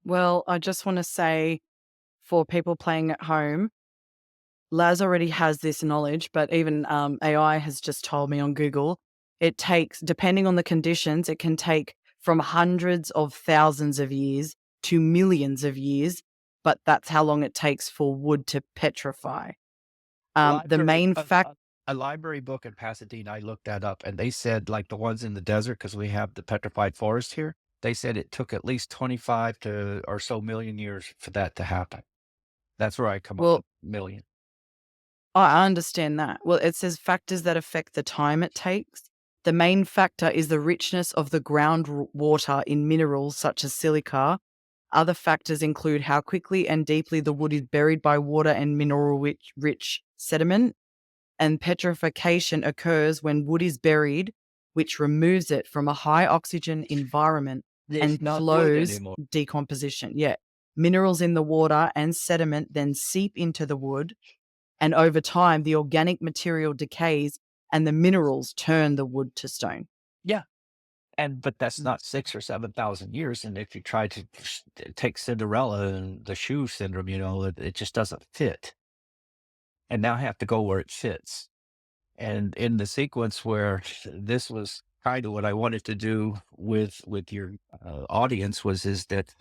Well, I just want to say for people playing at home, Laz already has this knowledge, but even AI has just told me on Google, it takes, depending on the conditions, it can take from hundreds of thousands of years to millions of years, but that's how long it takes for wood to petrify. The Library main fact, a library book in Pasadena, I looked that up, and they said, like, the ones in the desert, because we have the petrified forest here, they said it took at least 25 to or so million years for that to happen. That's where I come up well, with million. I understand that. Well, it says factors that affect the time it takes. The main factor is the richness of the groundwater in minerals such as silica. Other factors include how quickly and deeply the wood is buried by water and mineral rich sediment. And petrification occurs when wood is buried, which removes it from a high oxygen environment It's and not wood slows anymore. decomposition. Yeah. Minerals in the water and sediment then seep into the wood, and over time, the organic material decays and the minerals turn the wood to stone. Yeah. But that's Mm. not 6 or 7,000 years, and if you try to take Cinderella and the shoe syndrome, it just doesn't fit, and now I have to go where it fits. And in the sequence where this was kind of what I wanted to do with your, audience is that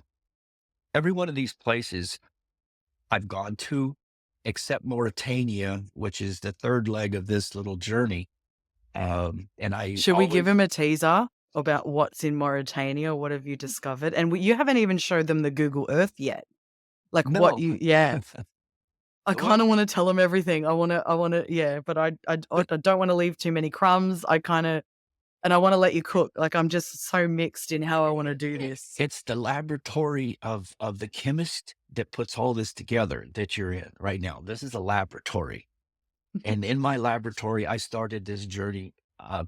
every one of these places I've gone to, except Mauritania, which is the 3rd leg of this little journey, and I Should we give always him a teaser about what's in Mauritania? What have you discovered? And you haven't even showed them the Google Earth yet. Like what no. you, yeah. I Well, kind of want to tell them everything. Yeah, but I don't want to leave too many crumbs. And I want to let you cook. Like I'm just so mixed in how I want to do this. it's the laboratory of the chemist that puts all this together that you're in right now. This is a laboratory. And in my laboratory, I started this journey,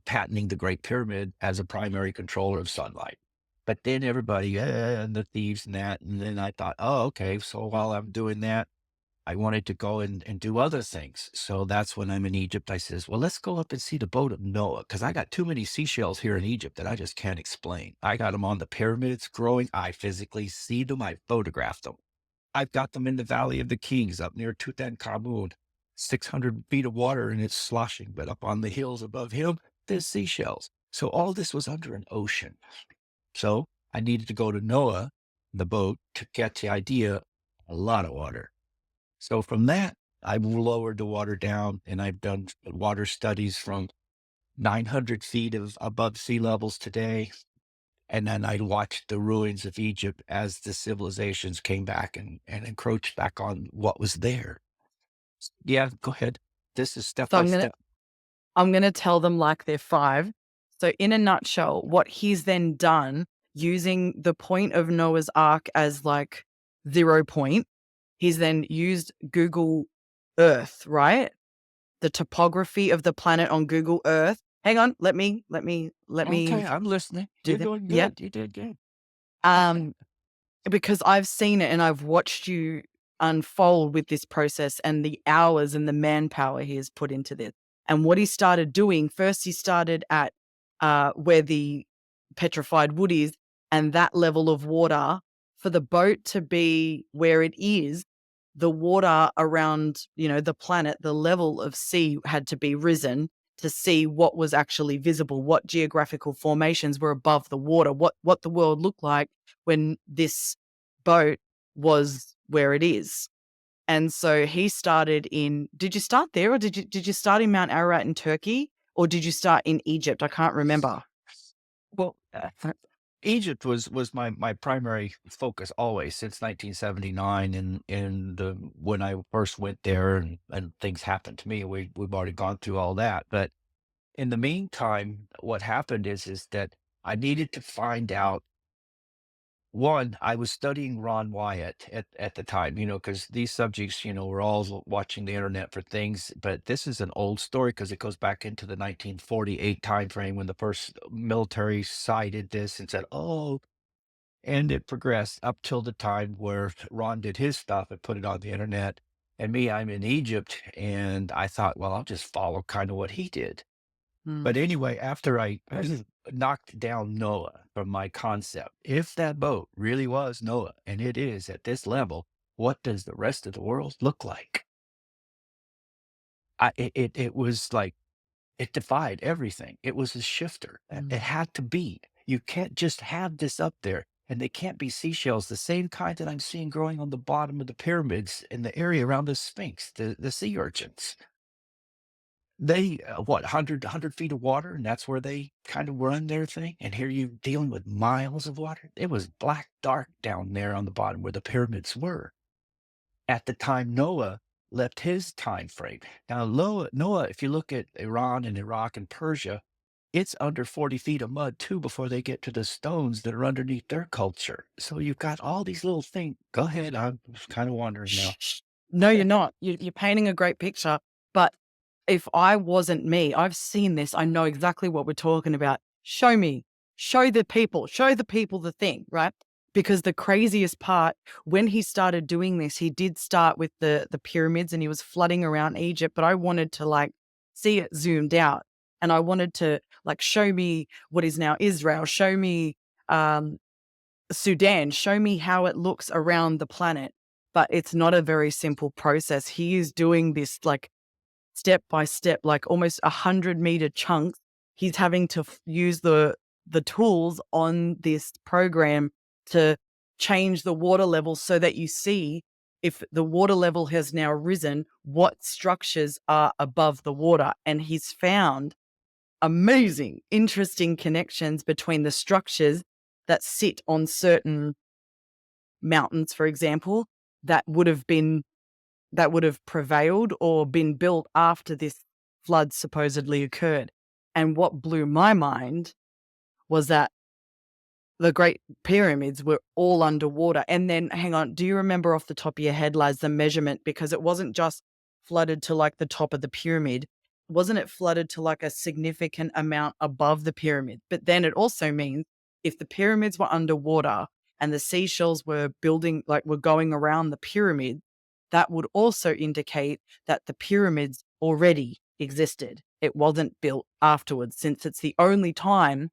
patenting the Great Pyramid as a primary controller of sunlight. But then everybody, and the thieves and that. And then I thought, oh, okay. So while I'm doing that, I wanted to go and do other things. So that's when I'm in Egypt. I says, well, let's go up and see the boat of Noah because I got too many seashells here in Egypt that I just can't explain. I got them on the pyramids growing. I physically see them. I photographed them. I've got them in the Valley of the Kings up near Tutankhamun, 600 feet of water and it's sloshing. But up on the hills above him, there's seashells. So all this was under an ocean. So I needed to go to Noah, the boat, to get the idea a lot of water. So from that, I've lowered the water down and I've done water studies from 900 feet of above sea levels today. And then I watched the ruins of Egypt as the civilizations came back and encroached back on what was there. Yeah, go ahead. This is step So by step. I'm gonna tell them like they're 5. So in a nutshell, what he's then done using the point of Noah's Ark as like 0 point, he's then used Google Earth, right? The topography of the planet on Google Earth. Hang on, let me Okay, I'm listening. do You're that. doing Yeah. good. You did good. Um, because I've seen it and I've watched you unfold with this process and the hours and the manpower he has put into this. And what he started doing, first he started at where the petrified wood is and that level of water for the boat to be where it is, the water around, the planet, the level of sea had to be risen to see what was actually visible, what geographical formations were above the water, what the world looked like when this boat was where it is. And so he started in did you start there or did you start in Mount Ararat in Turkey or did you start in Egypt? I can't remember. Well, Egypt was my primary focus always since 1979, and when I first went there and things happened to me, we've already gone through all that. But in the meantime, what happened is that I needed to find out. One, I was studying Ron Wyatt at the time, because these subjects, we're all watching the internet for things, but this is an old story because it goes back into the 1948 timeframe when the first military cited this and said, oh, and it progressed up till the time where Ron did his stuff and put it on the internet. And me, I'm in Egypt, and I thought, well, I'll just follow kind of what he did. Mm, But anyway, after I knocked down Noah from my concept, if that boat really was Noah, and it is at this level, what does the rest of the world look like? It was like it defied everything. It was a shifter. It mm. had to be. You can't just have this up there, and they can't be seashells, the same kind that I'm seeing growing on the bottom of the pyramids in the area around the Sphinx, the sea urchins. They, what, 100 feet of water, and that's where they kind of run their thing? And here you dealing with miles of water? It was black dark down there on the bottom where the pyramids were at the time Noah left his time frame. Now, Noah, if you look at Iran and Iraq and Persia, it's under 40 feet of mud too before they get to the stones that are underneath their culture. So you've got all these little things. Go ahead. I'm just kind of wandering Shh, now. shh. No, you're not. You're painting a great picture. But if I wasn't me, I've seen this. I know exactly what we're talking about. Show me. Show the people the thing, right? Because the craziest part, when he started doing this, he did start with the pyramids and he was flooding around Egypt. But I wanted to like see it zoomed out. And I wanted to like show me what is now Israel, show me um Sudan, show me how it looks around the planet. But it's not a very simple process. He is doing this like step by step, like almost 100-meter chunks. He's having to use the tools on this program to change the water level so that you see if the water level has now risen, what structures are above the water. And he's found amazing, interesting connections between the structures that sit on certain mountains, for example, that would have been that would have prevailed or been built after this flood supposedly occurred. And what blew my mind was that the Great Pyramids were all underwater. And then, hang on, do you remember off the top of your head, Laz, the measurement? Because it wasn't just flooded to like the top of the pyramid. Wasn't it flooded to like a significant amount above the pyramid? But then it also means if the pyramids were underwater and the seashells were building, like were going around the pyramid, that would also indicate that the pyramids already existed. It wasn't built afterwards, since it's the only time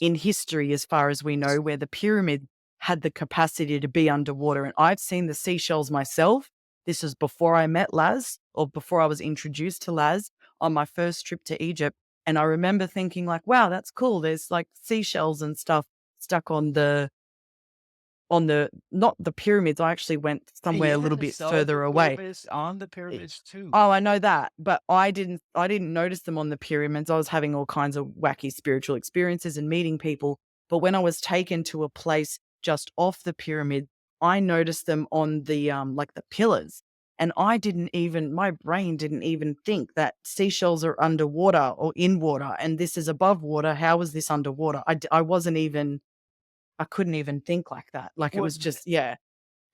in history, as far as we know, where the pyramid had the capacity to be underwater. And I've seen the seashells myself. This was before I met Laz, or before I was introduced to Laz on my first trip to Egypt. And I remember thinking, like, wow, that's cool. There's like seashells and stuff stuck on the not the pyramids. I actually went somewhere a little Yes, bit so the further away. pyramids on the pyramids too. Oh, I know that, but I didn't notice them on the pyramids. I was having all kinds of wacky spiritual experiences and meeting people, but when I was taken to a place just off the pyramid, I noticed them on the, like, the pillars, and my brain didn't even think that seashells are underwater or in water, and this is above water. How is this underwater? I wasn't even I couldn't even think like that. Like, it Well, was just yeah.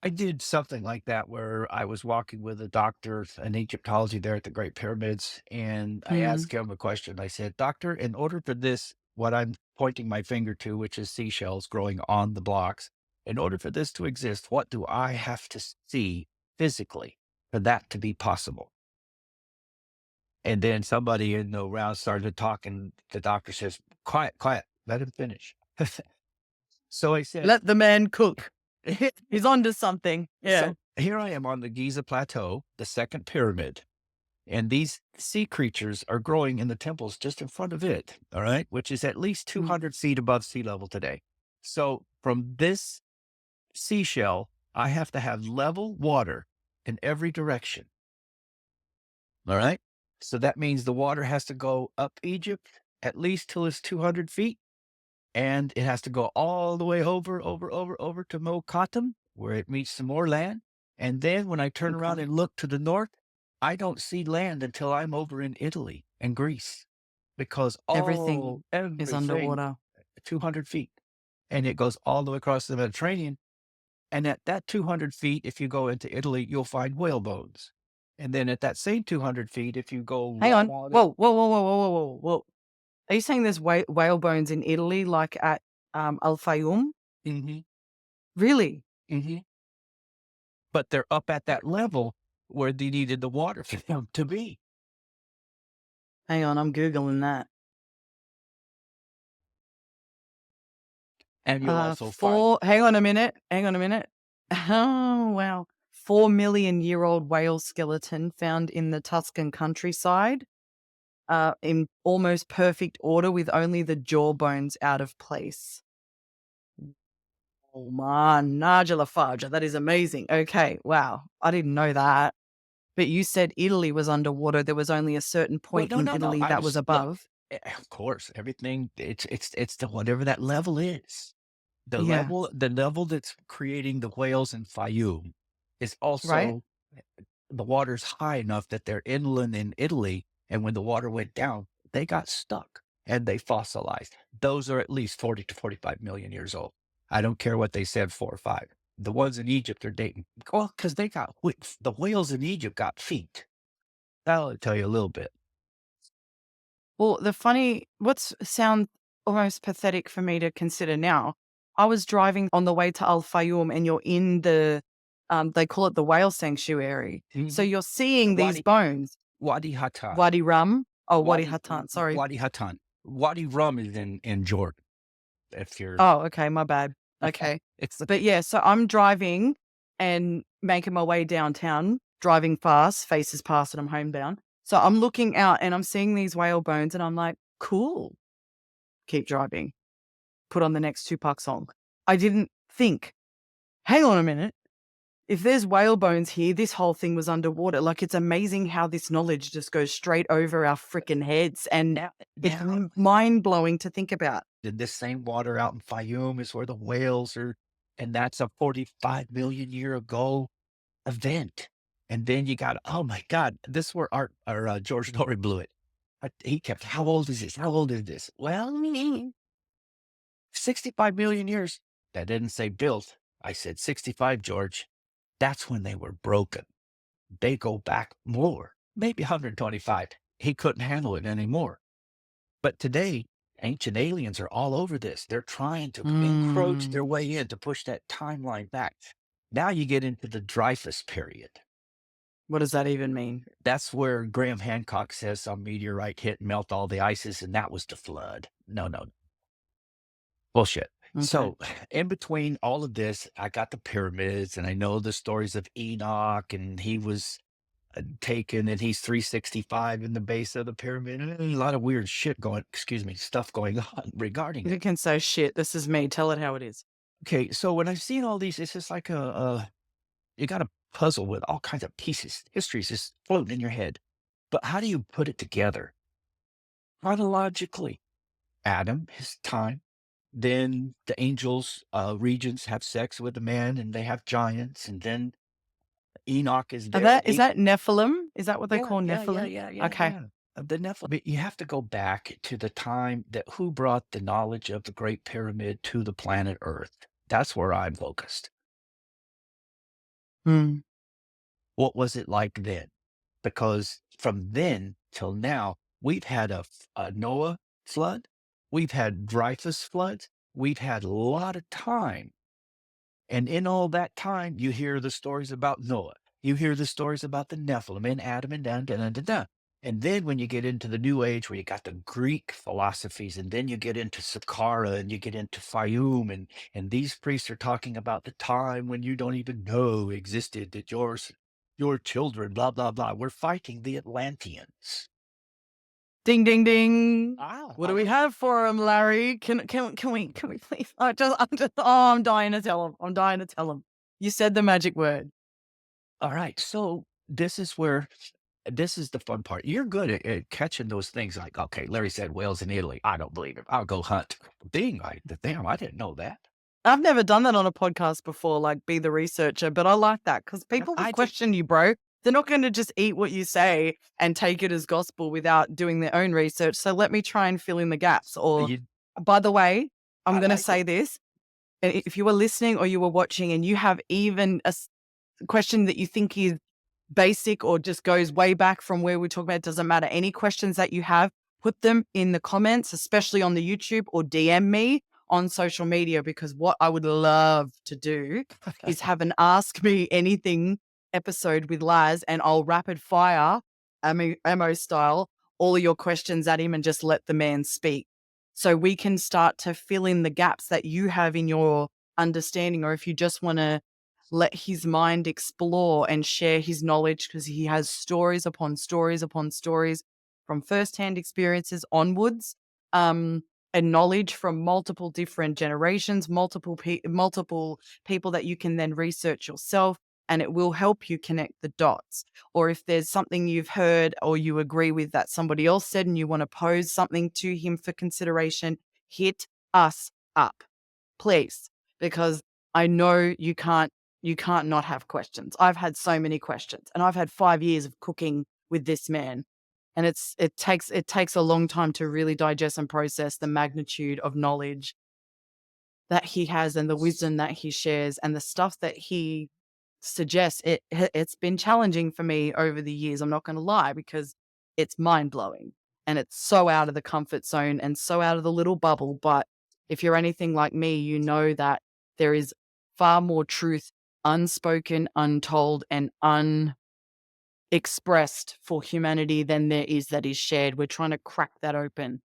I did something like that where I was walking with a doctor in Egyptology there at the Great Pyramids, and I Mhm. asked him a question. I said, "Doctor, in order for this, what I'm pointing my finger to, which is seashells growing on the blocks, in order for this to exist, what do I have to see physically for that to be possible?" And then somebody in the round started talking. The doctor says, "Quiet, quiet, let him finish." So I said, Let the man cook. He's onto something. Yeah. so here I am on the Giza Plateau, the second pyramid, and these sea creatures are growing in the temples just in front of it, all right, which is at least Mm. 200 feet above sea level today. So from this seashell, I have to have level water in every direction, all right? So that means the water has to go up Egypt at least till it's 200 feet, and it has to go all the way over to Mokatam, where it meets some more land. And then when I turn around Okay. and look to the north, I don't see land until I'm over in Italy and Greece, because Everything is everything underwater. 200 feet, and it goes all the way across the Mediterranean. And at that 200 feet, if you go into Italy, you'll find whale bones. And then at that same 200 feet, if you go Hang right on. on it, Whoa, whoa, whoa, whoa, whoa, whoa, whoa, whoa. Are you saying there's whale bones in Italy, like at Al Fayoum? hmm Really? hmm but they're up at that level where they needed the water for them to be. Hang on, I'm googling that. And you'll also find, Four. Hang on a minute. Hang on a minute. Oh wow, 4 million-year-old whale skeleton found in the Tuscan countryside, in almost perfect order with only the jaw bones out of place. Oh man, Nigel Farger, that is amazing. Okay, wow, I didn't know that. But you said Italy was underwater. There was only a certain well, point no, in no, no. Italy I that was was look, above. of course, everything it's the whatever that level is. Yeah, The level that's creating the whales in Fayum is right? also the water's high enough that they're inland in Italy, and when the water went down, they got stuck. and they fossilized. Those are at least 40 to 45 million years old. I don't care what they said, 4 or 5. The ones in Egypt are dating, well, because they got the whales in Egypt got feet. That'll tell you a little bit. Well, what's sound almost pathetic for me to consider now, I was driving on the way to Al Fayoum and you're in they call it the whale sanctuary. So Mhm. you're seeing these Wadi bones. Wadi Hatta. Wadi Rum? Oh, Wadi Wadi Hatan, sorry. Wadi Hatan. Wadi Rum is in Jordan, if you're Oh, okay, my bad. Okay. it's But yeah, so I'm driving and making my way downtown, driving fast, faces past and I'm homebound. So I'm looking out and I'm seeing these whale bones and I'm like, cool. Keep driving. Put on the next Tupac song. I didn't think, hang on a minute. If there's whale bones here, this whole thing was underwater. Like, it's amazing how this knowledge just goes straight over our freaking heads. And now it's now mind blowing to think about. in this same water out in Fayoum is where the whales are, and that's a 45 million year ago event. And then you got, oh my God, this is where George Norrie blew it. He kept, how old is this? How old is this? Well, 65 million years. That didn't say built. I said 65, George. That's when they were broken. They go back more, maybe 125. He couldn't handle it anymore. But today, ancient aliens are all over this. They're trying to encroach Mm, their way in to push that timeline back. Now you get into the Dreyfus period. what does that even mean? That's where Graham Hancock says some meteorite hit and melt all the ices, and that was the flood. No, no, bullshit. Okay. So, in between all of this, I got the pyramids, and I know the stories of Enoch, and he was taken, and he's 365 in the base of the pyramid. A lot of weird shit stuff going on regarding You it. can say shit. This is me. Tell it how it is. Okay, so when I've seen all these, it's just like you got a puzzle with all kinds of pieces. History's just floating in your head. But how do you put it together? Chronologically, Adam, his time, then the angels, regents have sex with a man and they have giants, and then Enoch is there. Is that Nephilim? Is that what they Yeah, call yeah, yeah, Nephilim? yeah, yeah, Okay. yeah. The Nephilim. But you have to go back to the time that who brought the knowledge of the Great Pyramid to the planet Earth. That's where I'm focused. Hmm. What was it like then? Because from then till now, we've had a Noah flood, we've had Dreyfus floods, we've had a lot of time. And in all that time, you hear the stories about Noah. You hear the stories about the Nephilim and Adam and da, da, da, da, da. And then when you get into the New Age, where you got the Greek philosophies, and then you get into Saqqara and you get into Fayum, and these priests are talking about the time when you don't even know existed, that your children, blah, blah, blah. We're fighting the Atlanteans. Ding, ding, ding. Ah, What do all we right. have for him, Larry? Can we please? Oh, I'm dying to tell him. I'm dying to tell him. You said the magic word. All right. So this is the fun part. You're good at catching those things like, okay, Larry said whales in Italy. I don't believe it. I'll go hunt. Damn, I didn't know that. I've never done that on a podcast before, like be the researcher, but I like that because Yeah, people will I did. question you, bro. They're not going to just eat what you say and take it as gospel without doing their own research. So let me try and fill in the gaps. Or, You, by the way, I'm I going to like it. say this. If you were listening or you were watching and you have even question that you think is basic or just goes way back from where we talk about, it doesn't matter. Any questions that you have, put them in the comments, especially on the YouTube, or DM me on social media, because what I would love to do is have an Ask Me Anything episode with Laz, and I'll rapid fire ammo style all of your questions at him and just let the man speak. So we can start to fill in the gaps that you have in your understanding, or if you just want to let his mind explore and share his knowledge, because he has stories upon stories upon stories from firsthand experiences onwards, and knowledge from multiple different generations, multiple people that you can then research yourself, and it will help you connect the dots. Or if there's something you've heard or you agree with that somebody else said and you want to pose something to him for consideration, hit us up, please, because I know you can't not have questions. I've had so many questions, and I've had 5 years of cooking with this man. And it takes a long time to really digest and process the magnitude of knowledge that he has and the wisdom that he shares and the stuff that he suggests. It's been challenging for me over the years, I'm not gonna lie, because it's mind-blowing and it's so out of the comfort zone and so out of the little bubble, but if you're anything like me, you know that there is far more truth unspoken, untold, and unexpressed for humanity than there is that is shared. We're trying to crack that open.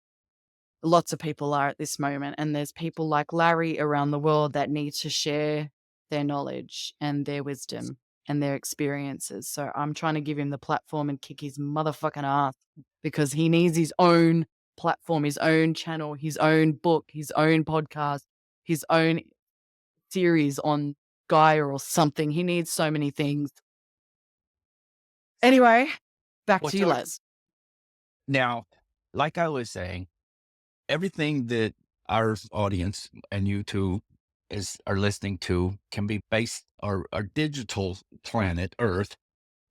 Lots of people are at this moment, and there's people like Larry around the world that need to share their knowledge and their wisdom and their experiences. So I'm trying to give him the platform and kick his motherfucking ass because he needs his own platform, his own channel, his own book, his own podcast, his own series on Gaia or something. He needs so many things. Anyway, back to What's you, our Les. now, like I was saying, everything that our audience and you two are listening to can be based our digital planet Earth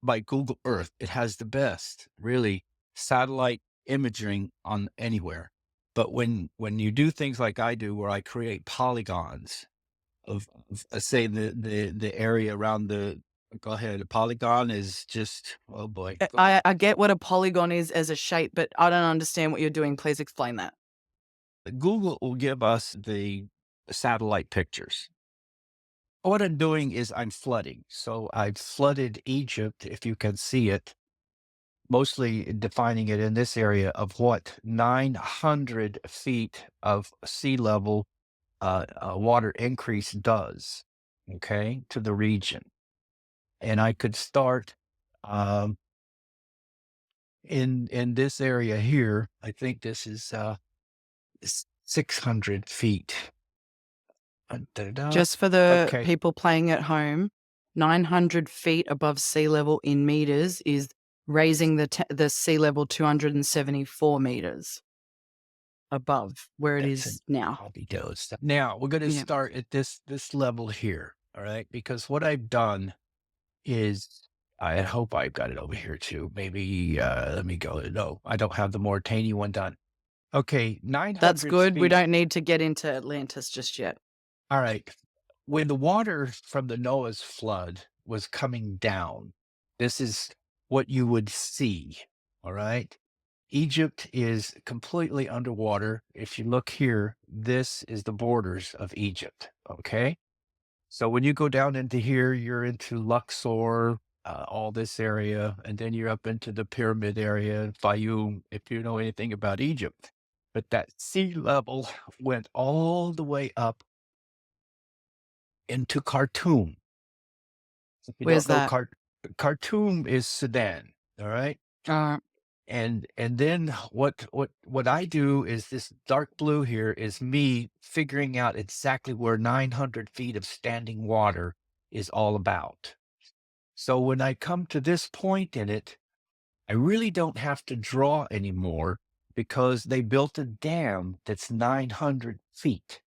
by Google Earth. It has the best, really, satellite imaging on anywhere. But when you do things like I do, where I create polygons of say the area around the go ahead, a polygon is just oh boy, I go ahead. I get what a polygon is as a shape, but I don't understand what you're doing. Please explain that. Google will give us the satellite pictures. What I'm doing is I'm flooding. So I've flooded Egypt, if you can see it, mostly defining it in this area of what 900 feet of sea level water increase does, okay, to the region. And I could start um, in this area here. I think this is 600 feet. Da-da-da. Just for the Okay, people playing at home, 900 feet above sea level in meters is raising the sea level 274 meters above where it that's an is now. hobby dose. Now we're going to Yeah, start at this level here, all right? Because what I've done is I hope I've got it over here too. Maybe let me go. No, I don't have the Mauritania one done. Okay, that's 900 good. We feet. don't need to get into Atlantis just yet. All right. When the water from the Noah's flood was coming down, this is what you would see. All right. Egypt is completely underwater. If you look here, this is the borders of Egypt. Okay. So when you go down into here, you're into Luxor, all this area, and then you're up into the pyramid area, Fayoum, if you know anything about Egypt. But that sea level went all the way up into Khartoum. If you Where's don't know, that? Khartoum is Sudan. All right. Uh, And then what I do is this dark blue here is me figuring out exactly where 900 feet of standing water is all about. So when I come to this point in it, I really don't have to draw anymore because they built a dam that's 900 feet.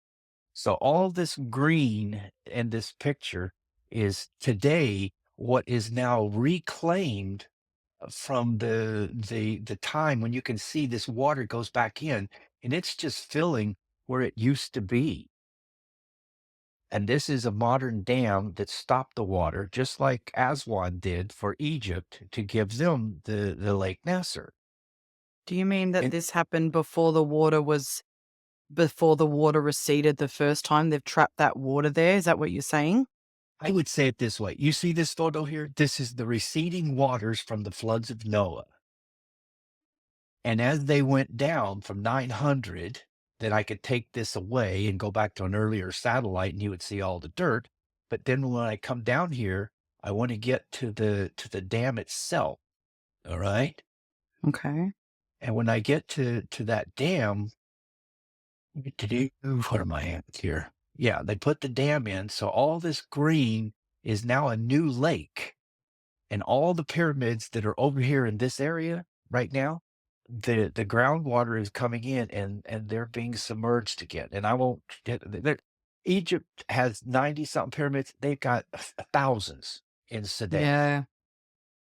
So all this green in this picture is today what is now reclaimed from the time when you can see this water goes back in and it's just filling where it used to be. And this is a modern dam that stopped the water, just like Aswan did for Egypt to give them the Lake Nasser. do you mean that And this happened before the water receded the first time? They've trapped that water there. Is that what you're saying? I would say it this way. You see this photo here? This is the receding waters from the floods of Noah. And as they went down from 900, then I could take this away and go back to an earlier satellite and you would see all the dirt. But then when I come down here, I want to get to the dam itself. All right. Okay. And when I get to that dam, what am I at here? Yeah, they put the dam in. So all this green is now a new lake. And all the pyramids that are over here in this area right now, the groundwater is coming in and they're being submerged again. And I won't get Egypt has 90 something pyramids. They've got thousands in Sudan. Yeah.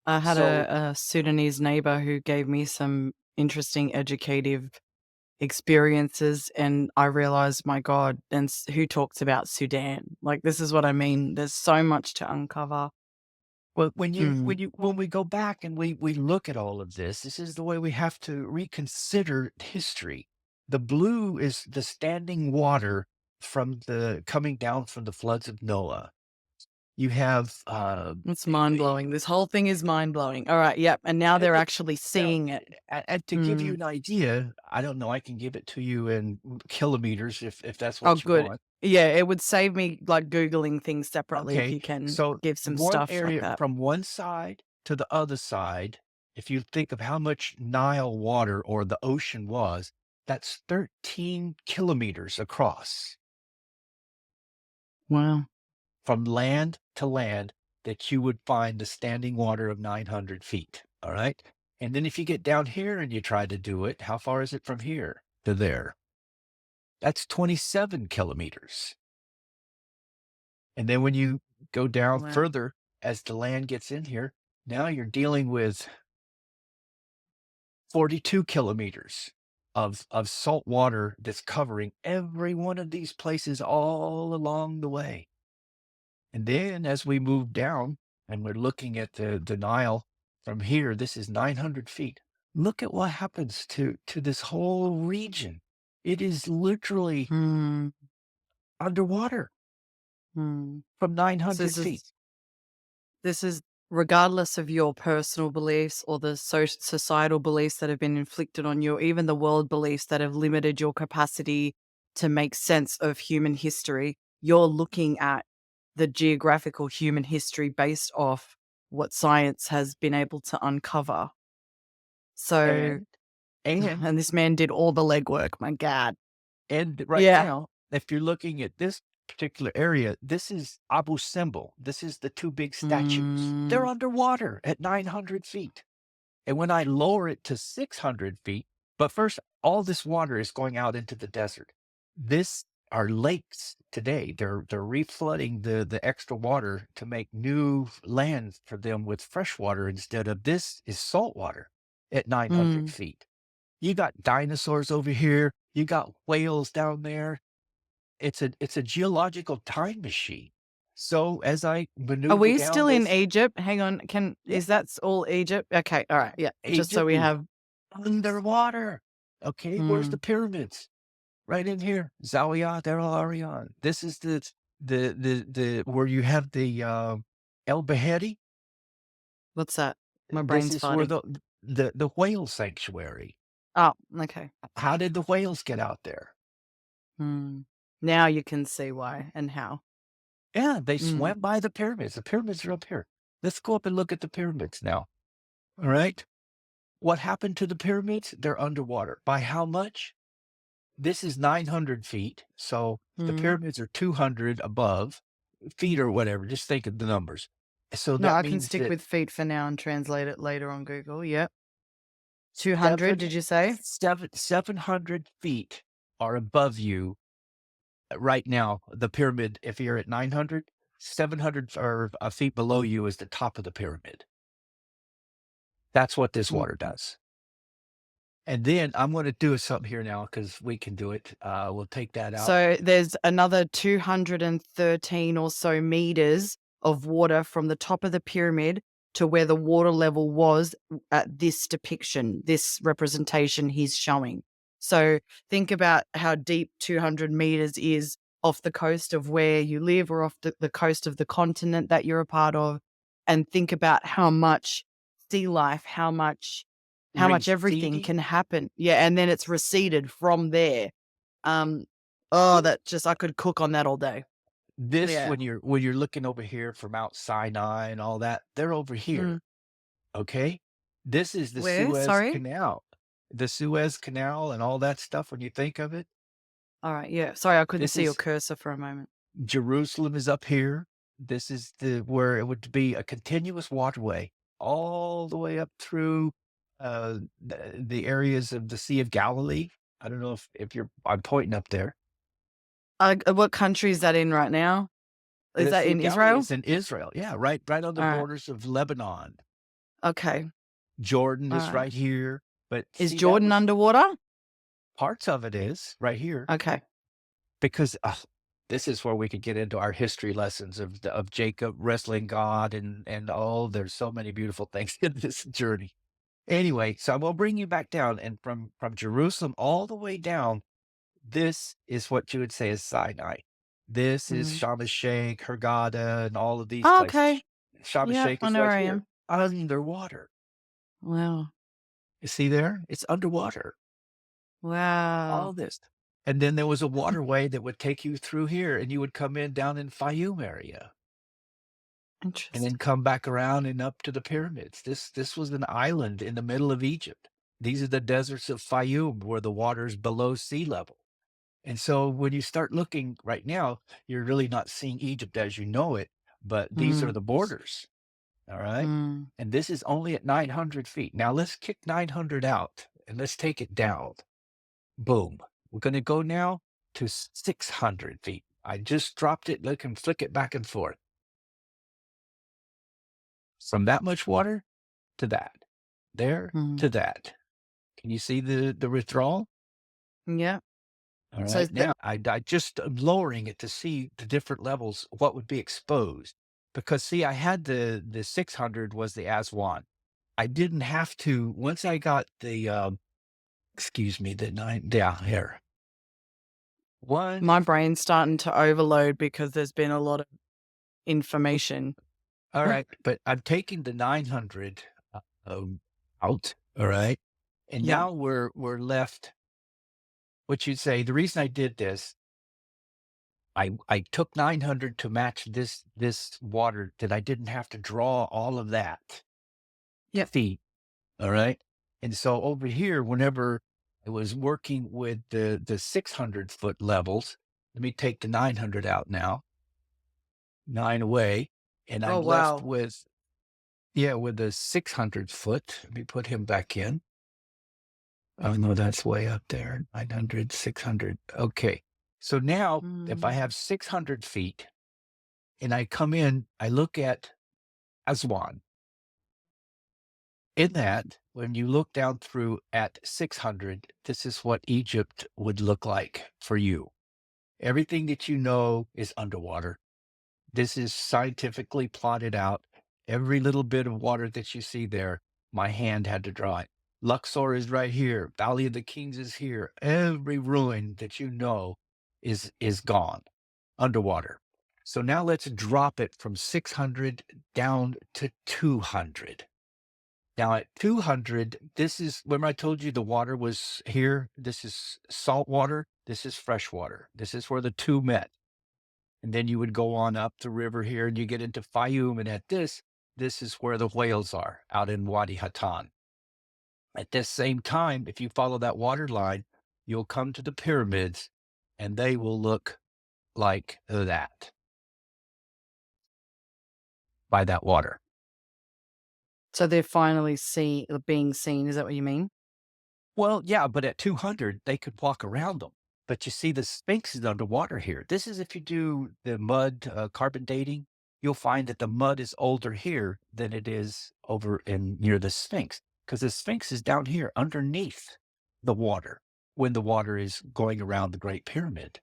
I had So a Sudanese neighbor who gave me some interesting educative experiences, and I realized, my God, and who talks about Sudan? Like, this is what I mean. There's so much to uncover. well, Mm, when we go back and we look at all of this, this is the way we have to reconsider history. The blue is the standing water from the coming down from the floods of Noah. You have it's mind blowing. This whole thing is mind blowing. All right, yep. And now they're and actually now, seeing it. and to give you Mm. an idea, I don't know, I can give it to you in kilometers if that's Oh, what you good. want. Yeah, it would save me like Googling things separately if Okay, you can so give some one stuff like area that. from one side to the other side, if you think of how much Nile water or the ocean was, that's 13 kilometers across Wow. from land to land that you would find the standing water of 900 feet. All right. And then if you get down here and you try to do it, how far is it from here to there? That's 27 kilometers. And then when you go down Wow. further, as the land gets in here, now you're dealing with 42 kilometers of salt water that's covering every one of these places all along the way. And then as we move down and we're looking at the Nile from here, this is 900 feet. Look at what happens to this whole region. It is literally Hmm. underwater Hmm. from So 900 feet. this is regardless of your personal beliefs or the societal beliefs that have been inflicted on you, or even the world beliefs that have limited your capacity to make sense of human history. You're looking at the geographical human history based off what science has been able to uncover. So, And and and this man did all the legwork, my God. And right Yeah. now, if you're looking at this particular area, this is Abu Simbel. This is the two big statues. They're Mm, underwater at 900 feet. And when I lower it to 600 feet, but first, all this water is going out into the desert. This are lakes today. They're reflooding the extra water to make new land for them with fresh water instead of this is salt water at 900 mm. feet. You got dinosaurs over here. You got whales down there. It's a geological time machine. So as I Are maneuver we down still in this, Egypt? Hang on, is yeah, that all Egypt? Okay, alright, yeah, just so Egypt we is have underwater. Okay, where's the mm, pyramids? Right in here. Zawiya Dar Al Aryan. This is the where you have the El Bahedi. what's that? My This brain's is where farting. the whale sanctuary. Oh, okay. How did the whales get out there? Mm. Now you can see why and how. Yeah, they Mm, swam by the pyramids. The pyramids are up here. Let's go up and look at the pyramids now. All right. What happened to the pyramids? They're underwater. By how much? This is 900 feet. So the mhm. pyramids are 200 above feet or whatever. Just think of the numbers. So No, that I can means stick that with feet for now and translate it later on Google, yep. 200, seven, did you say? 700 feet are above you right now. The pyramid, if you're at 900, 700 or feet below you is the top of the pyramid. That's what this Mm. water does. And then I'm gonna do something here now because we can do it. We'll take that out. So there's another 213 or so meters of water from the top of the pyramid to where the water level was at this depiction, this representation he's showing. So think about how deep 200 meters is off the coast of where you live, or off the coast of the continent that you're a part of, and think about how much sea life, how much everything Receding. can happen. Yeah, and then it's receded from there. Oh, that just I could cook on that all day. This Yeah. when you're looking over here from Mount Sinai and all that, they're over Mm. here, okay? This is the Where? Suez Sorry? Canal. The Suez Canal and all that stuff when you think of it. Alright, yeah. Sorry, I couldn't This see your is cursor for a moment. Jerusalem is up here. This is the where it would be a continuous waterway all the way up through the areas of the Sea of Galilee. I don't know if you're I'm pointing up there. What country is that in right now? Is The that Sea in of Galilee Israel? is in Israel. Yeah, right on the Alright. borders of Lebanon. Okay. Jordan is Alright. right here, but Is see, that Jordan was underwater? parts of it is right here Okay. because, this is where we could get into our history lessons of Jacob wrestling God and, oh, there's so many beautiful things in this journey. Anyway, so I will bring you back down, and from Jerusalem all the way down, this is what you would say is Sinai. This is Mm. Sharm el-Sheikh, Hurghada, and all of these Oh, places. okay. Sharm Yep, el-Sheikh I is know where right I here, am. underwater. Wow. You see there? It's underwater, Wow. all this. And then there was a waterway that would take you through here, and you would come in down in Fayum area, and then Interesting. come back around and up to the pyramids. This was an island in the middle of Egypt. These are the deserts of Fayum, where the water's below sea level. And so when you start looking right now, you're really not seeing Egypt as you know it, but these are Mm. the borders. All right. Mm. And this is only at 900 feet. Now let's kick 900 out and let's take it down. Boom. We're going to go now to 600 feet. I just dropped it. Look and flick it back and forth from that much water to that, there Mm. to that. Can you see the withdrawal? Yep. All So right. the Now I just am lowering it to see the different levels, what would be exposed. Because see, I had the 600 was the Aswan. I didn't have to once I got the excuse me, the nine, yeah, here. One, my brain's starting to overload because there's been a lot of information. all right, but I'm taking the 900 out, all right. And Yep. now we're left what you'd say. The reason I did this, I took 900 to match this water that I didn't have to draw all of that Yep. feet, all right? And so over here, whenever I was working with the 600-foot levels, let me take the 900 out now, 9 away, and Oh, I'm left wow. with yeah, with the 600 foot. Let me put him back in. Oh, no, that's way up there, 900, 600. Okay. So now if I Mm. have 600 feet and I come in, I look at Aswan. In that, when you look down through at 600, this is what Egypt would look like for you. Everything that you know is underwater. This is scientifically plotted out. Every little bit of water that you see there, my hand had to draw it. Luxor is right here. Valley of the Kings is here. Every ruin that you know is gone underwater. So now let's drop it from 600 down to 200. Now at 200, this is remember I told you the water was here. This is salt water. This is fresh water. This is where the two met. And then you would go on up the river here and you get into Fayum. And at this is where the whales are out in Wadi Hatan. At this same time, if you follow that water line, you'll come to the pyramids and they will look like that by that water. So they're finally being seen, is that what you mean? Well, yeah, but at 200, they could walk around them. But you see, the Sphinx is underwater here. This is if you do the mud carbon dating, you'll find that the mud is older here than it is over in near the Sphinx because the Sphinx is down here underneath the water when the water is going around the Great Pyramid.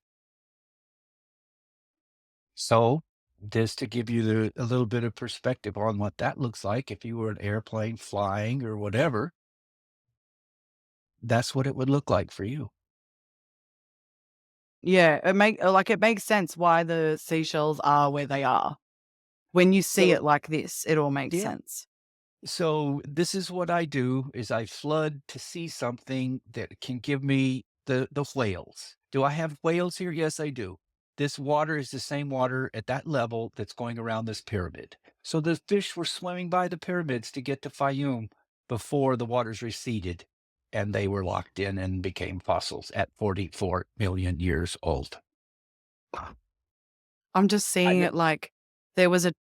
So, just to give you a little bit of perspective on what that looks like if you were an airplane flying or whatever, that's what it would look like for you. Yeah, it makes sense why the seashells are where they are. When you see So, it like this, it all makes yeah. sense. So this is what I do is I flood to see something that can give me the whales. Do I have whales here? Yes, I do. This water is the same water at that level that's going around this pyramid. So the fish were swimming by the pyramids to get to Fayum before the waters receded and they were locked in and became fossils at 44 million years old. I'm just I seeing know. it like there was a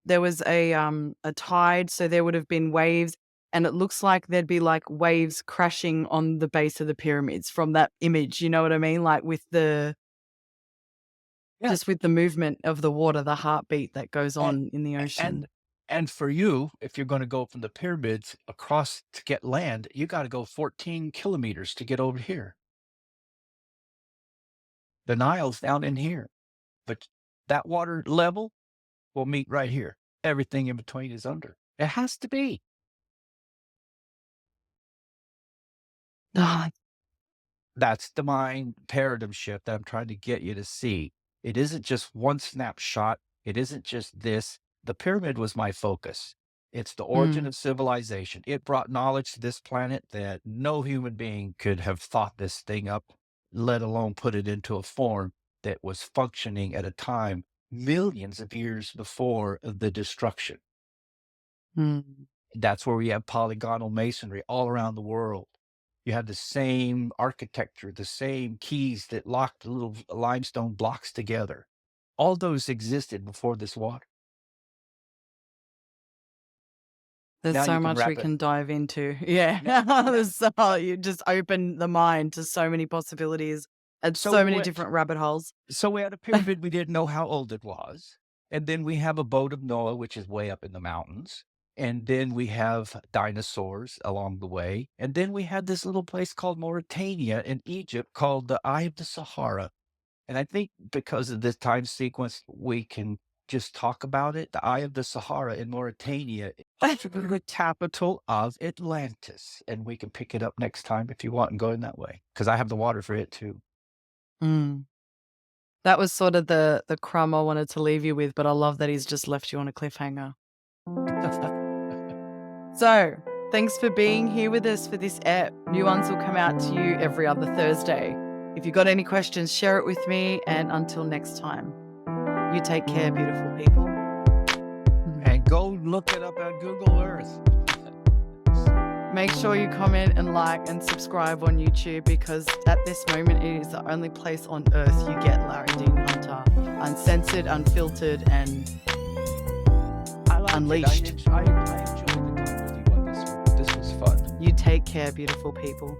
tide, so there would have been waves, and it looks like there'd be, like, waves crashing on the base of the pyramids from that image, you know what I mean? Like, Yeah. just with the movement of the water, the heartbeat that goes And on in the and ocean. And for you, if you're going to go from the pyramids across to get land, you got to go 14 kilometers to get over here. The Nile's down in here, but that water level will meet right here. Everything in between is under. It has to be. Ah, That's the mind paradigm shift that I'm trying to get you to see. It isn't just one snapshot. It isn't just this. The pyramid was my focus. It's the origin mm, of civilization. It brought knowledge to this planet that no human being could have thought this thing up, let alone put it into a form that was functioning at a time millions of years before the destruction. mm. That's where we have polygonal masonry all around the world. You have the same architecture, the same keys that lock the little limestone blocks together. All those existed before this water. There's Now you so can much we wrap it. can dive into. Yeah. Now, now, There's so you just open the mind to so many possibilities and so so we many went. different rabbit holes. So we had a pyramid. We didn't know how old it was, and then we have a boat of Noah, which is way up in the mountains. And then we have dinosaurs along the way. And then we had this little place called Mauritania in Egypt called the Eye of the Sahara. And I think because of this time sequence, we can just talk about it. The Eye of the Sahara in Mauritania is the capital of Atlantis. And we can pick it up next time if you want and go in that way, because I have the water for it too. Mm. That was sort of the crumb I wanted to leave you with, but I love that he's just left you on a cliffhanger. So, thanks for being here with us for this ep. New ones will come out to you every other Thursday. If you got any questions, share it with me, and until next time, you take care, beautiful people. And go look it up on Google Earth. Make sure you comment and like and subscribe on YouTube, because at this moment it is the only place on earth you get Larry Dean Hunter, uncensored, unfiltered, and unleashed. I enjoyed the time with you on this one. This was fun. You take care, beautiful people.